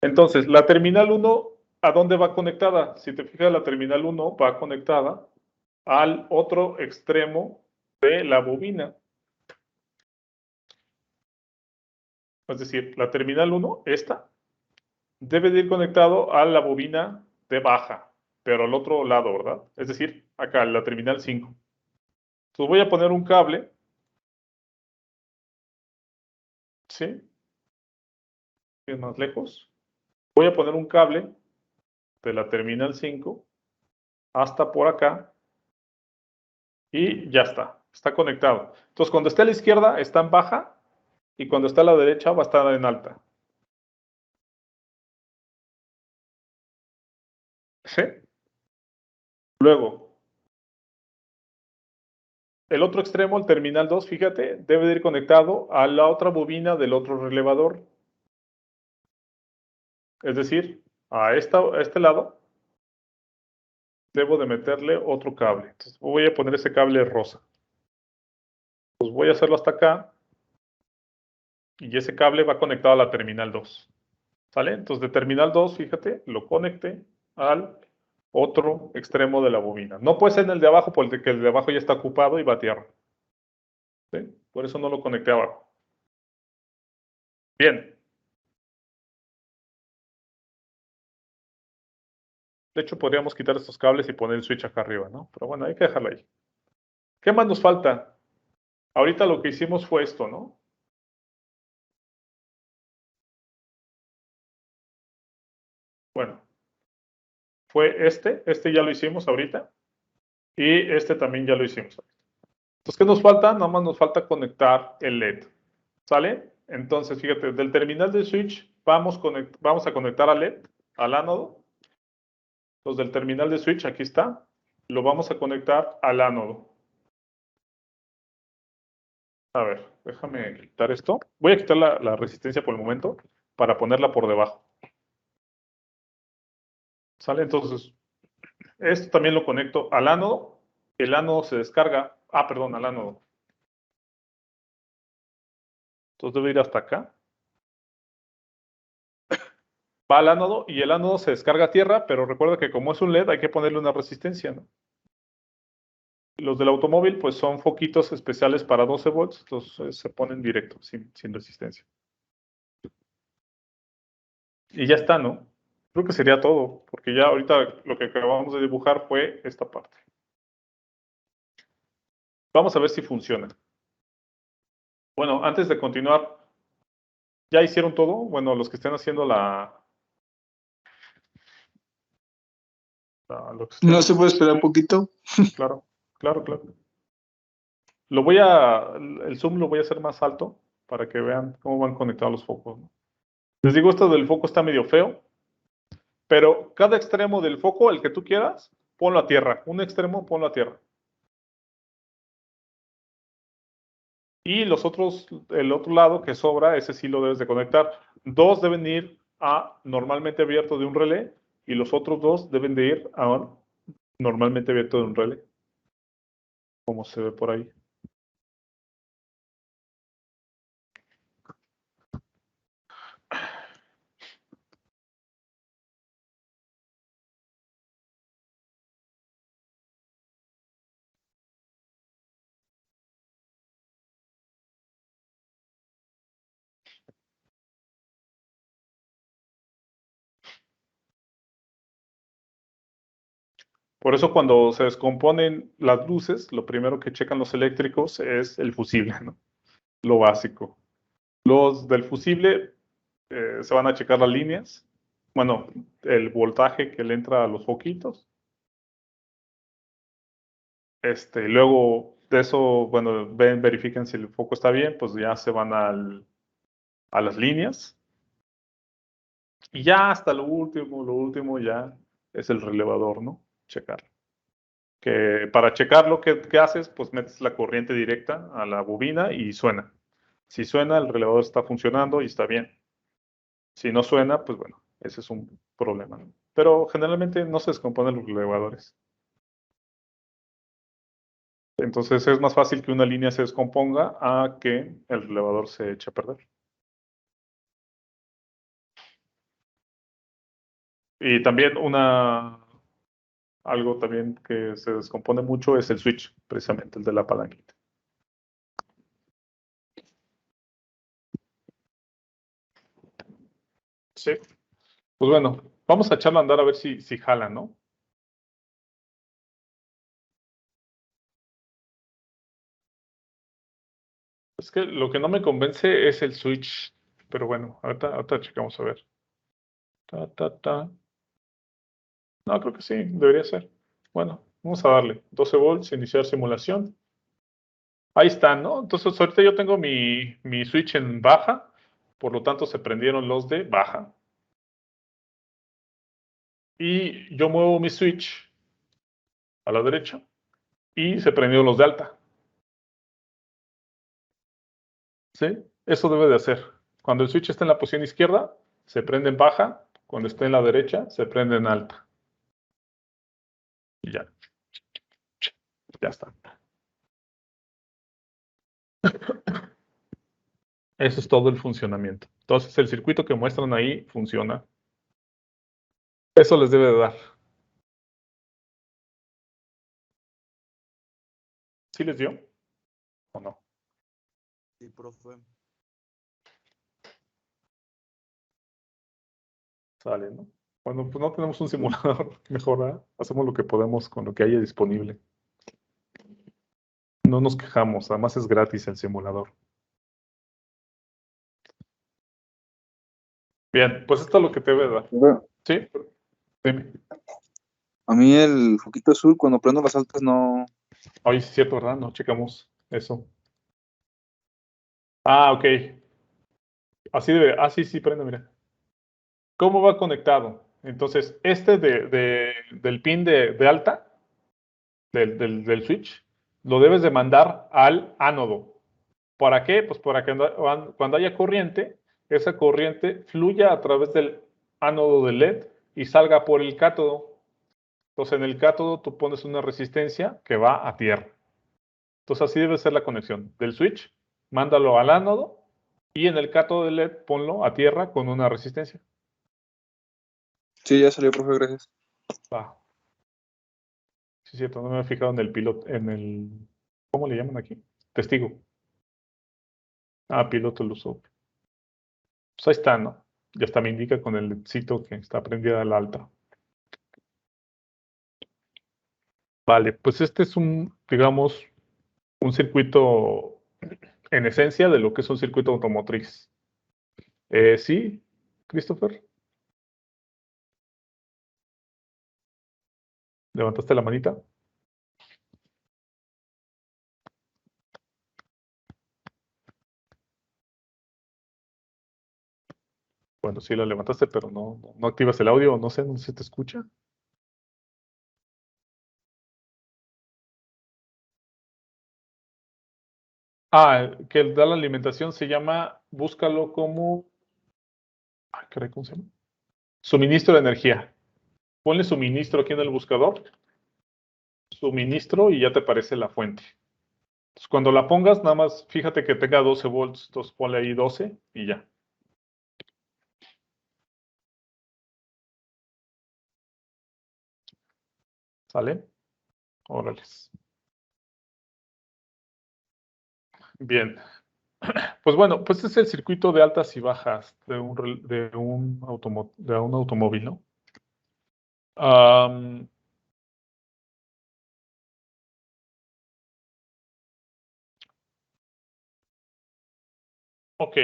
Entonces, la terminal 1, ¿a dónde va conectada? Si te fijas, la terminal 1 va conectada al otro extremo de la bobina. Es decir, la terminal 1, esta, debe de ir conectado a la bobina de baja, pero al otro lado, ¿verdad? Es decir, acá, la terminal 5. Entonces voy a poner un cable, ¿sí? Es más lejos. Voy a poner un cable de la terminal 5 hasta por acá y ya está conectado. Entonces cuando esté a la izquierda está en baja y cuando está a la derecha va a estar en alta. ¿Sí? Luego, el otro extremo, el terminal 2, fíjate, debe de ir conectado a la otra bobina del otro relevador. Es decir, a este lado debo de meterle otro cable. Entonces voy a poner ese cable rosa. Pues voy a hacerlo hasta acá y ese cable va conectado a la terminal 2. ¿Sale? Entonces de terminal 2, fíjate, lo conecté al otro extremo de la bobina. No puede ser en el de abajo porque el de abajo ya está ocupado y va a tierra. ¿Sí? Por eso no lo conecté abajo. Bien. De hecho, podríamos quitar estos cables y poner el switch acá arriba, ¿no? Pero bueno, hay que dejarlo ahí. ¿Qué más nos falta? Ahorita lo que hicimos fue esto, ¿no? Bueno, fue este ya lo hicimos ahorita, y este también ya lo hicimos. Entonces, ¿qué nos falta? Nada más nos falta conectar el LED, ¿sale? Entonces, fíjate, del terminal del switch vamos a conectar al LED, al ánodo. Entonces, del terminal de switch, aquí está, lo vamos a conectar al ánodo. A ver, déjame quitar esto. Voy a quitar la resistencia por el momento para ponerla por debajo. ¿Sale? Entonces, esto también lo conecto al ánodo. El ánodo se descarga. Ah, perdón, al ánodo. Entonces debe ir hasta acá. Va al ánodo y el ánodo se descarga a tierra, pero recuerda que como es un LED hay que ponerle una resistencia, ¿no? Los del automóvil pues son foquitos especiales para 12 volts, entonces se ponen directo, sin resistencia. Y ya está, ¿no? Creo que sería todo, porque ya ahorita lo que acabamos de dibujar fue esta parte. Vamos a ver si funciona. Bueno, antes de continuar, ¿ya hicieron todo? Bueno, los que estén haciendo ¿No se puede esperar un poquito? Claro, claro, claro. El zoom lo voy a hacer más alto para que vean cómo van conectados los focos, ¿no? Les digo, esto del foco está medio feo, pero cada extremo del foco, el que tú quieras, ponlo a tierra. Un extremo, ponlo a tierra. Y el otro lado que sobra, ese sí lo debes de conectar. Dos deben ir a normalmente abierto de un relé y los otros dos deben de ir a normalmente abierto de un relé. Como se ve por ahí. Por eso cuando se descomponen las luces, lo primero que checan los eléctricos es el fusible, ¿no? Lo básico. Los del fusible se van a checar las líneas, bueno, el voltaje que le entra a los foquitos. Luego de eso, bueno, verifiquen si el foco está bien, pues ya se van a las líneas. Y ya hasta lo último ya es el relevador, ¿no? Checar. Que para checarlo, ¿qué haces? Pues metes la corriente directa a la bobina y suena. Si suena, el relevador está funcionando y está bien. Si no suena, pues bueno, ese es un problema, ¿no? Pero generalmente no se descomponen los relevadores. Entonces es más fácil que una línea se descomponga a que el relevador se eche a perder. Y también algo también que se descompone mucho es el switch, precisamente el de la palanquita. Sí. Pues bueno, vamos a echarlo a andar a ver si jala, ¿no? Es que lo que no me convence es el switch. Pero bueno, ahorita checamos a ver. No, creo que sí, debería ser. Bueno, vamos a darle 12 volts, iniciar simulación. Ahí está, ¿no? Entonces ahorita yo tengo mi switch en baja, por lo tanto se prendieron los de baja. Y yo muevo mi switch a la derecha y se prendieron los de alta. ¿Sí? Eso debe de hacer. Cuando el switch está en la posición izquierda, se prende en baja. Cuando esté en la derecha, se prende en alta. Y ya. Ya está. Eso es todo el funcionamiento. Entonces, el circuito que muestran ahí funciona. Eso les debe de dar. ¿Sí les dio? ¿O no? Sí, profe. Sale, ¿no? Bueno, pues no tenemos un simulador. Mejor, hacemos lo que podemos con lo que haya disponible. No nos quejamos, además es gratis el simulador. Bien, pues esto es lo que te debe dar. Bueno, ¿Sí? Dime. a mí el foquito azul cuando prendo las altas no. Oye, sí es cierto, ¿verdad? No checamos eso. Ah, ok. Así debe. Ah, sí, prende, mira. ¿Cómo va conectado? Entonces, este del pin de alta, del switch, lo debes de mandar al ánodo. ¿Para qué? Pues para que cuando haya corriente, esa corriente fluya a través del ánodo del LED y salga por el cátodo. Entonces, en el cátodo tú pones una resistencia que va a tierra. Entonces, así debe ser la conexión. Del switch, mándalo al ánodo y en el cátodo del LED ponlo a tierra con una resistencia. Sí, ya salió, profe, gracias. Va. Sí, es cierto, no me he fijado en el piloto, ¿cómo le llaman aquí? Testigo. Ah, piloto lo usó. Pues ahí está, ¿no? Ya está, me indica con el ledcito que está prendida a la alta. Vale, pues este es digamos, un circuito en esencia de lo que es un circuito automotriz. ¿Sí, Christopher? ¿Levantaste la manita? Bueno, sí la levantaste, pero no activas el audio, no sé, no se te escucha. Que da la alimentación se llama, búscalo como, caray, ¿cómo se llama? Suministro de energía. Ponle suministro aquí en el buscador, suministro y ya te aparece la fuente. Entonces, cuando la pongas, nada más fíjate que tenga 12 volts, entonces ponle ahí 12 y ya. ¿Sale? Órales. Bien. Pues bueno, pues este es el circuito de altas y bajas de un automóvil, ¿no? Ok.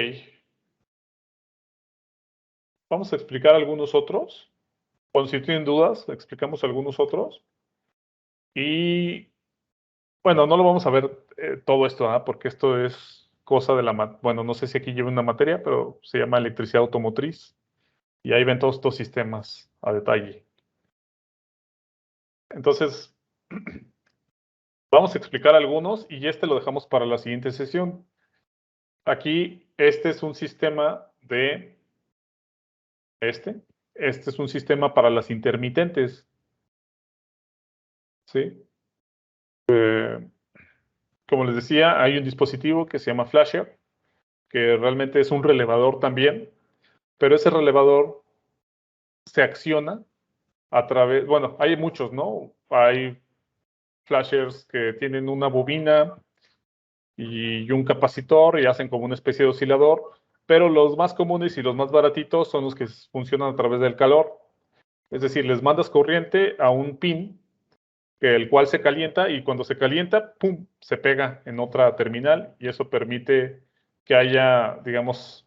Vamos a explicar algunos otros. Bueno, si tienen dudas, explicamos algunos otros. Y bueno, no lo vamos a ver todo esto, porque esto es cosa de bueno, no sé si aquí lleva una materia, pero se llama electricidad automotriz. Y ahí ven todos estos sistemas a detalle. Entonces, vamos a explicar algunos y este lo dejamos para la siguiente sesión. Aquí, este es un sistema este es un sistema para las intermitentes. ¿Sí? como les decía, hay un dispositivo que se llama flasher, que realmente es un relevador también, pero ese relevador se acciona a través, bueno, hay muchos, ¿no? Hay flashers que tienen una bobina y un capacitor y hacen como una especie de oscilador, pero los más comunes y los más baratitos son los que funcionan a través del calor. Es decir, les mandas corriente a un pin, el cual se calienta y cuando se calienta, ¡pum!, se pega en otra terminal y eso permite que haya, digamos,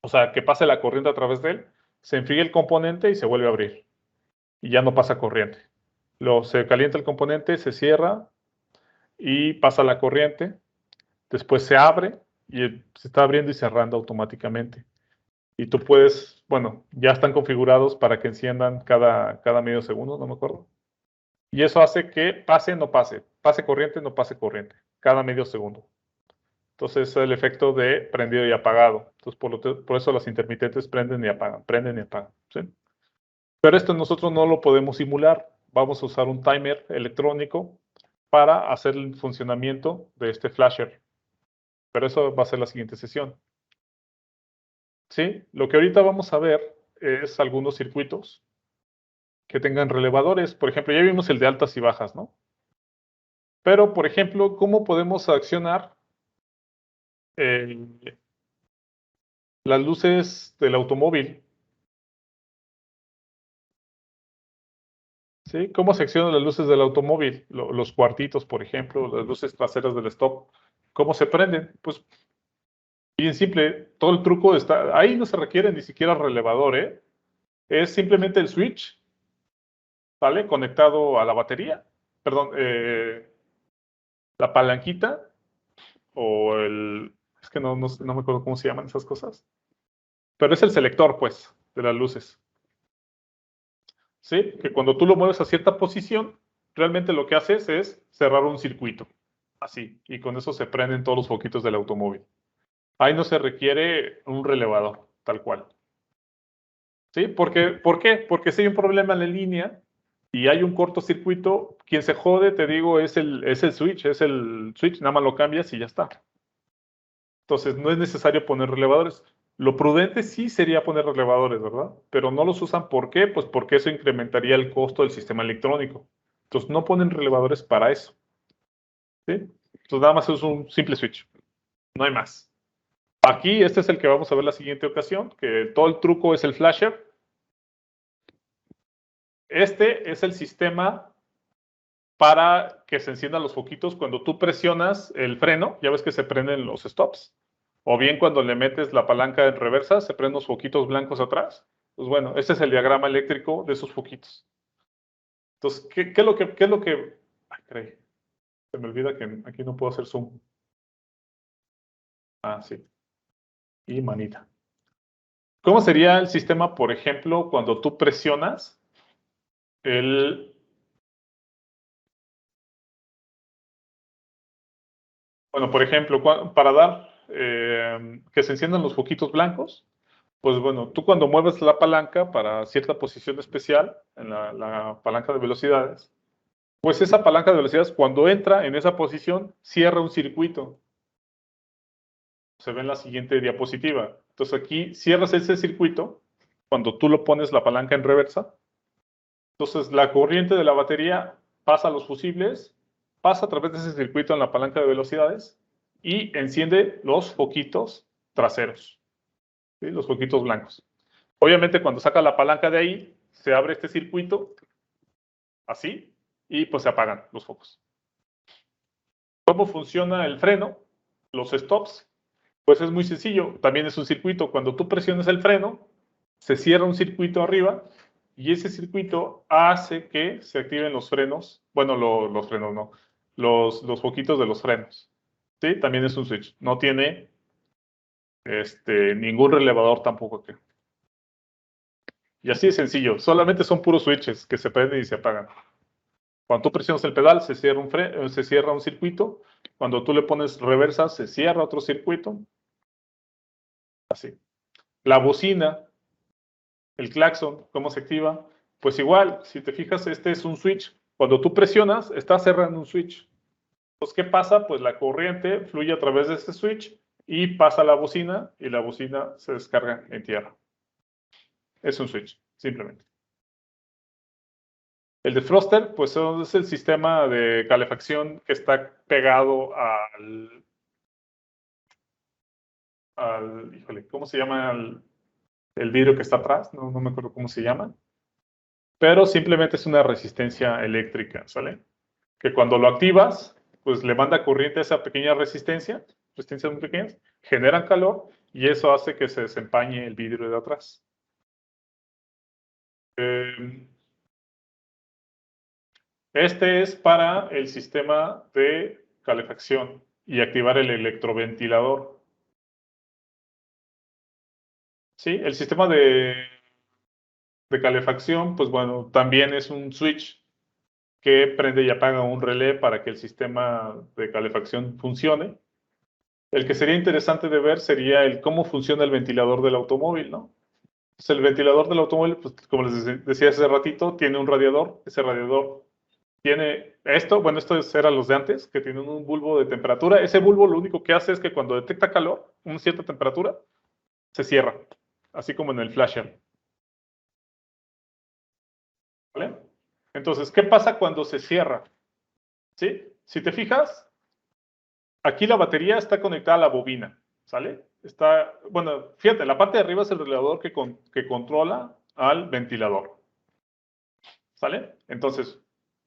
o sea, que pase la corriente a través de él, se enfría el componente y se vuelve a abrir y ya no pasa corriente. Se calienta el componente, se cierra y pasa la corriente, después se abre y se está abriendo y cerrando automáticamente. Y tú puedes, bueno, ya están configurados para que enciendan cada medio segundo, no me acuerdo. Y eso hace que pase, no pase, pase corriente, no pase corriente, cada medio segundo. Entonces es el efecto de prendido y apagado. Entonces por eso las intermitentes prenden y apagan, ¿sí? Pero esto nosotros no lo podemos simular. Vamos a usar un timer electrónico para hacer el funcionamiento de este flasher. Pero eso va a ser la siguiente sesión. ¿Sí? Lo que ahorita vamos a ver es algunos circuitos que tengan relevadores. Por ejemplo, ya vimos el de altas y bajas, ¿no? Pero, por ejemplo, ¿cómo podemos accionar las luces del automóvil? ¿Sí? ¿Cómo se accionan las luces del automóvil? Los cuartitos, por ejemplo, las luces traseras del stop. ¿Cómo se prenden? Pues bien simple, todo el truco está, ahí no se requiere ni siquiera relevador, ¿eh? Es simplemente el switch, ¿vale? Conectado a la batería, perdón, la palanquita o es que no me acuerdo cómo se llaman esas cosas, pero es el selector, pues, de las luces, ¿sí? Que cuando tú lo mueves a cierta posición, realmente lo que haces es cerrar un circuito, así, y con eso se prenden todos los foquitos del automóvil. Ahí no se requiere un relevador, tal cual. ¿Sí? ¿Por qué? Porque si hay un problema en la línea y hay un cortocircuito, quien se jode, te digo, es el switch, nada más lo cambias y ya está. Entonces no es necesario poner relevadores. Lo prudente sí sería poner relevadores, ¿verdad? Pero no los usan, ¿por qué? Pues porque eso incrementaría el costo del sistema electrónico. Entonces no ponen relevadores para eso. ¿Sí? Entonces nada más es un simple switch. No hay más. Aquí, este es el que vamos a ver la siguiente ocasión, que todo el truco es el flasher. Este es el sistema para que se enciendan los foquitos cuando tú presionas el freno, ya ves que se prenden los stops, o bien cuando le metes la palanca en reversa, se prenden los foquitos blancos atrás. Pues bueno, este es el diagrama eléctrico de esos foquitos. Entonces, ¿qué es lo que... Ay, caray, se me olvida que aquí no puedo hacer zoom. Ah, sí. Y manita. ¿Cómo sería el sistema, por ejemplo, cuando tú presionas el... Bueno, por ejemplo, para dar que se enciendan los foquitos blancos, pues bueno, tú cuando mueves la palanca para cierta posición especial, en la palanca de velocidades, pues esa palanca de velocidades cuando entra en esa posición cierra un circuito. Se ve en la siguiente diapositiva. Entonces aquí cierras ese circuito cuando tú lo pones la palanca en reversa. Entonces la corriente de la batería pasa a los fusibles, pasa a través de ese circuito en la palanca de velocidades y enciende los foquitos traseros, ¿sí? Los foquitos blancos. Obviamente cuando saca la palanca de ahí, se abre este circuito, así, y pues se apagan los focos. ¿Cómo funciona el freno? Los stops. Pues es muy sencillo, también es un circuito. Cuando tú presionas el freno, se cierra un circuito arriba y ese circuito hace que se activen los frenos. Bueno, los frenos no, los foquitos de los frenos. ¿Sí? También es un switch. No tiene ningún relevador tampoco aquí. Y así de sencillo, solamente son puros switches que se prenden y se apagan. Cuando tú presionas el pedal, se cierra un circuito. Cuando tú le pones reversa, se cierra otro circuito. Así. La bocina, el claxon, ¿cómo se activa? Pues igual, si te fijas, este es un switch. Cuando tú presionas, está cerrando un switch. Pues, ¿qué pasa? Pues la corriente fluye a través de este switch y pasa a la bocina y la bocina se descarga en tierra. Es un switch, simplemente. El defroster, pues es el sistema de calefacción que está pegado híjole, ¿cómo se llama el vidrio que está atrás? No me acuerdo cómo se llama. Pero simplemente es una resistencia eléctrica, ¿sale? Que cuando lo activas, pues le manda corriente a esa pequeña resistencias muy pequeñas, generan calor y eso hace que se desempañe el vidrio de atrás. Este es para el sistema de calefacción y activar el electroventilador. Sí, el sistema de calefacción, pues bueno, también es un switch que prende y apaga un relé para que el sistema de calefacción funcione. El que sería interesante de ver sería el cómo funciona el ventilador del automóvil, ¿no? Entonces, el ventilador del automóvil, pues, como les decía hace ratito, tiene un radiador. Ese radiador tiene esto, bueno, estos eran los de antes, que tienen un bulbo de temperatura. Ese bulbo lo único que hace es que cuando detecta calor, una cierta temperatura, se cierra, así como en el flasher. ¿Vale? Entonces, ¿qué pasa cuando se cierra? ¿Sí? Si te fijas, aquí la batería está conectada a la bobina, ¿sale? Bueno, fíjate, la parte de arriba es el regulador que controla al ventilador, ¿sale? Entonces,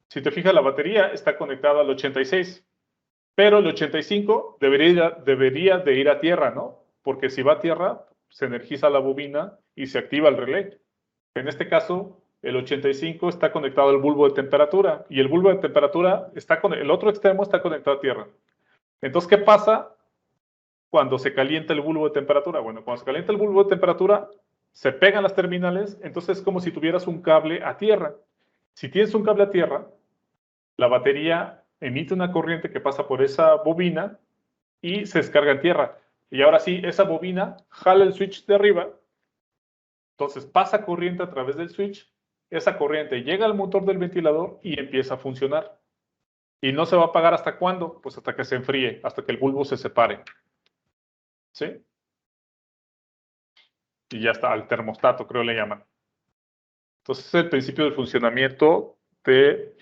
si te fijas, la batería está conectada al 86, pero el 85 debería de ir a tierra, ¿no? Porque si va a tierra, se energiza la bobina y se activa el relé. En este caso, el 85 está conectado al bulbo de temperatura y el bulbo de temperatura el otro extremo está conectado a tierra. Entonces, ¿qué pasa cuando se calienta el bulbo de temperatura? Bueno, cuando se calienta el bulbo de temperatura, se pegan las terminales, entonces es como si tuvieras un cable a tierra. Si tienes un cable a tierra, la batería emite una corriente que pasa por esa bobina y se descarga en tierra. Y ahora sí, esa bobina jala el switch de arriba, entonces pasa corriente a través del switch, esa corriente llega al motor del ventilador y empieza a funcionar. Y no se va a apagar ¿hasta cuándo? Pues hasta que se enfríe, hasta que el bulbo se separe. ¿Sí? Y ya está, al termostato, creo le llaman. Entonces es el principio del funcionamiento del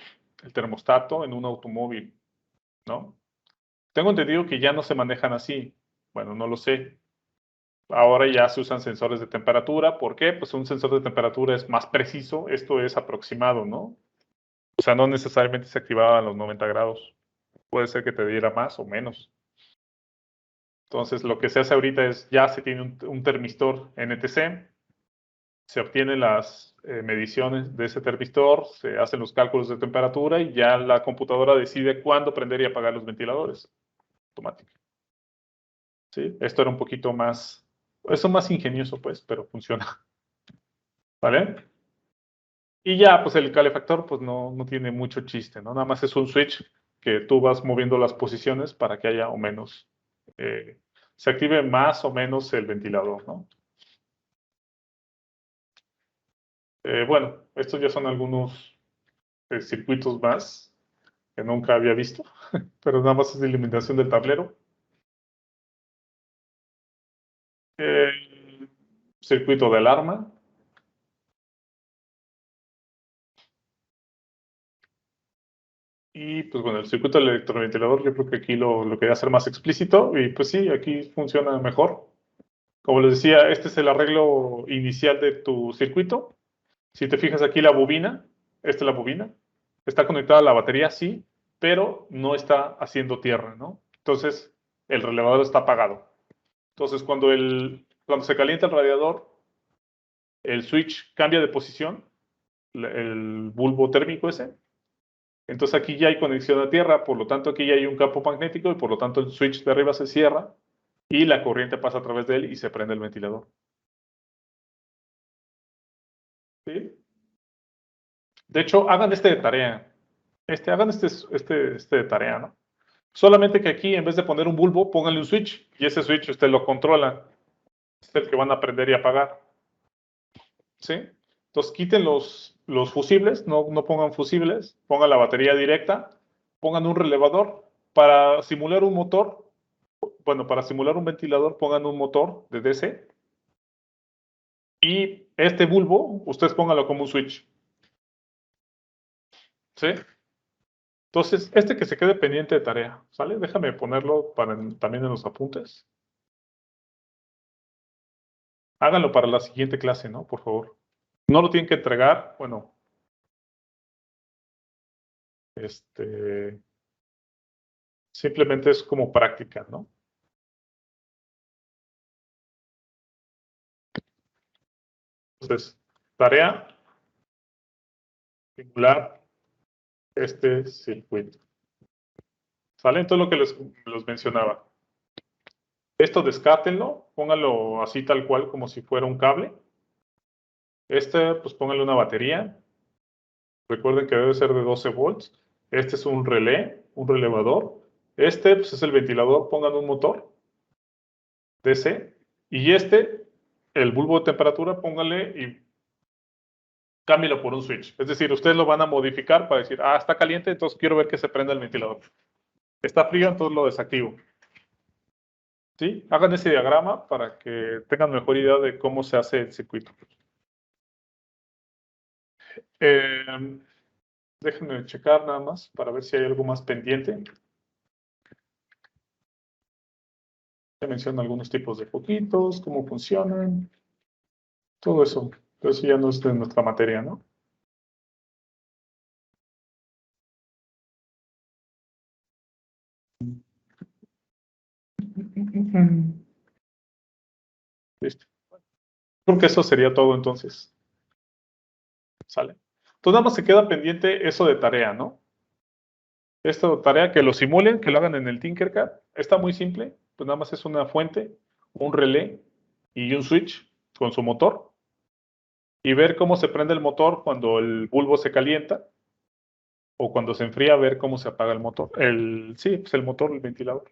termostato en un automóvil, ¿no? Tengo entendido que ya no se manejan así. Bueno, no lo sé. Ahora ya se usan sensores de temperatura. ¿Por qué? Pues un sensor de temperatura es más preciso. Esto es aproximado, ¿no? O sea, no necesariamente se activaba a los 90 grados. Puede ser que te diera más o menos. Entonces, lo que se hace ahorita es, ya se tiene un termistor NTC, se obtienen las mediciones de ese termistor, se hacen los cálculos de temperatura y ya la computadora decide cuándo prender y apagar los ventiladores. Automático. ¿Sí? Esto era un poquito más, eso más ingenioso, pues, pero funciona. ¿Vale? Y ya, pues el calefactor, pues no tiene mucho chiste, ¿no? Nada más es un switch que tú vas moviendo las posiciones para que haya o menos, se active más o menos el ventilador, ¿no? Bueno, estos ya son algunos circuitos más que nunca había visto, pero nada más es de iluminación del tablero. Circuito de alarma. Y pues bueno, el circuito del electroventilador yo creo que aquí lo quería hacer más explícito y pues sí, aquí funciona mejor. Como les decía, este es el arreglo inicial de tu circuito. Si te fijas aquí la bobina, esta es la bobina, está conectada a la batería, sí, pero no está haciendo tierra, ¿no? Entonces, el relevador está apagado. Entonces, cuando se calienta el radiador, el switch cambia de posición, el bulbo térmico ese. Entonces aquí ya hay conexión a tierra, por lo tanto aquí ya hay un campo magnético y por lo tanto el switch de arriba se cierra y la corriente pasa a través de él y se prende el ventilador. ¿Sí? De hecho, hagan este de tarea. Hagan este de tarea, ¿no? Solamente que aquí, en vez de poner un bulbo, pónganle un switch y ese switch usted lo controla. Es el que van a prender y apagar. ¿Sí? Entonces quiten los fusibles, no pongan fusibles, pongan la batería directa, pongan un relevador para simular un motor, bueno, para simular un ventilador, pongan un motor de DC. Y este bulbo, ustedes pónganlo como un switch. ¿Sí? Entonces, que se quede pendiente de tarea, ¿sale? Déjame ponerlo también en los apuntes. Háganlo para la siguiente clase, ¿no? Por favor. No lo tienen que entregar, bueno. Simplemente es como práctica, ¿no? Entonces, tarea, simular este circuito. ¿Sale? Entonces lo que les mencionaba. Esto descártenlo, pónganlo así tal cual como si fuera un cable. Pues pónganle una batería. Recuerden que debe ser de 12 volts. Este es un relé, un relevador. Pues es el ventilador, pongan un motor DC. Y el bulbo de temperatura, pónganle y cámbialo por un switch. Es decir, ustedes lo van a modificar para decir, está caliente, entonces quiero ver que se prenda el ventilador. Está frío, entonces lo desactivo. ¿Sí? Hagan ese diagrama para que tengan mejor idea de cómo se hace el circuito. Déjenme checar nada más para ver si hay algo más pendiente. Ya menciono algunos tipos de foquitos, cómo funcionan, todo eso. Pero eso ya no es de nuestra materia, ¿no? Listo. Creo que eso sería todo entonces. ¿Sale? Entonces nada más se queda pendiente eso de tarea, ¿no? Esta tarea que lo simulen, que lo hagan en el Tinkercad. Está muy simple, pues nada más es una fuente, un relé y un switch con su motor. Y ver cómo se prende el motor cuando el bulbo se calienta. O cuando se enfría, ver cómo se apaga el motor. Sí, pues el motor, el ventilador.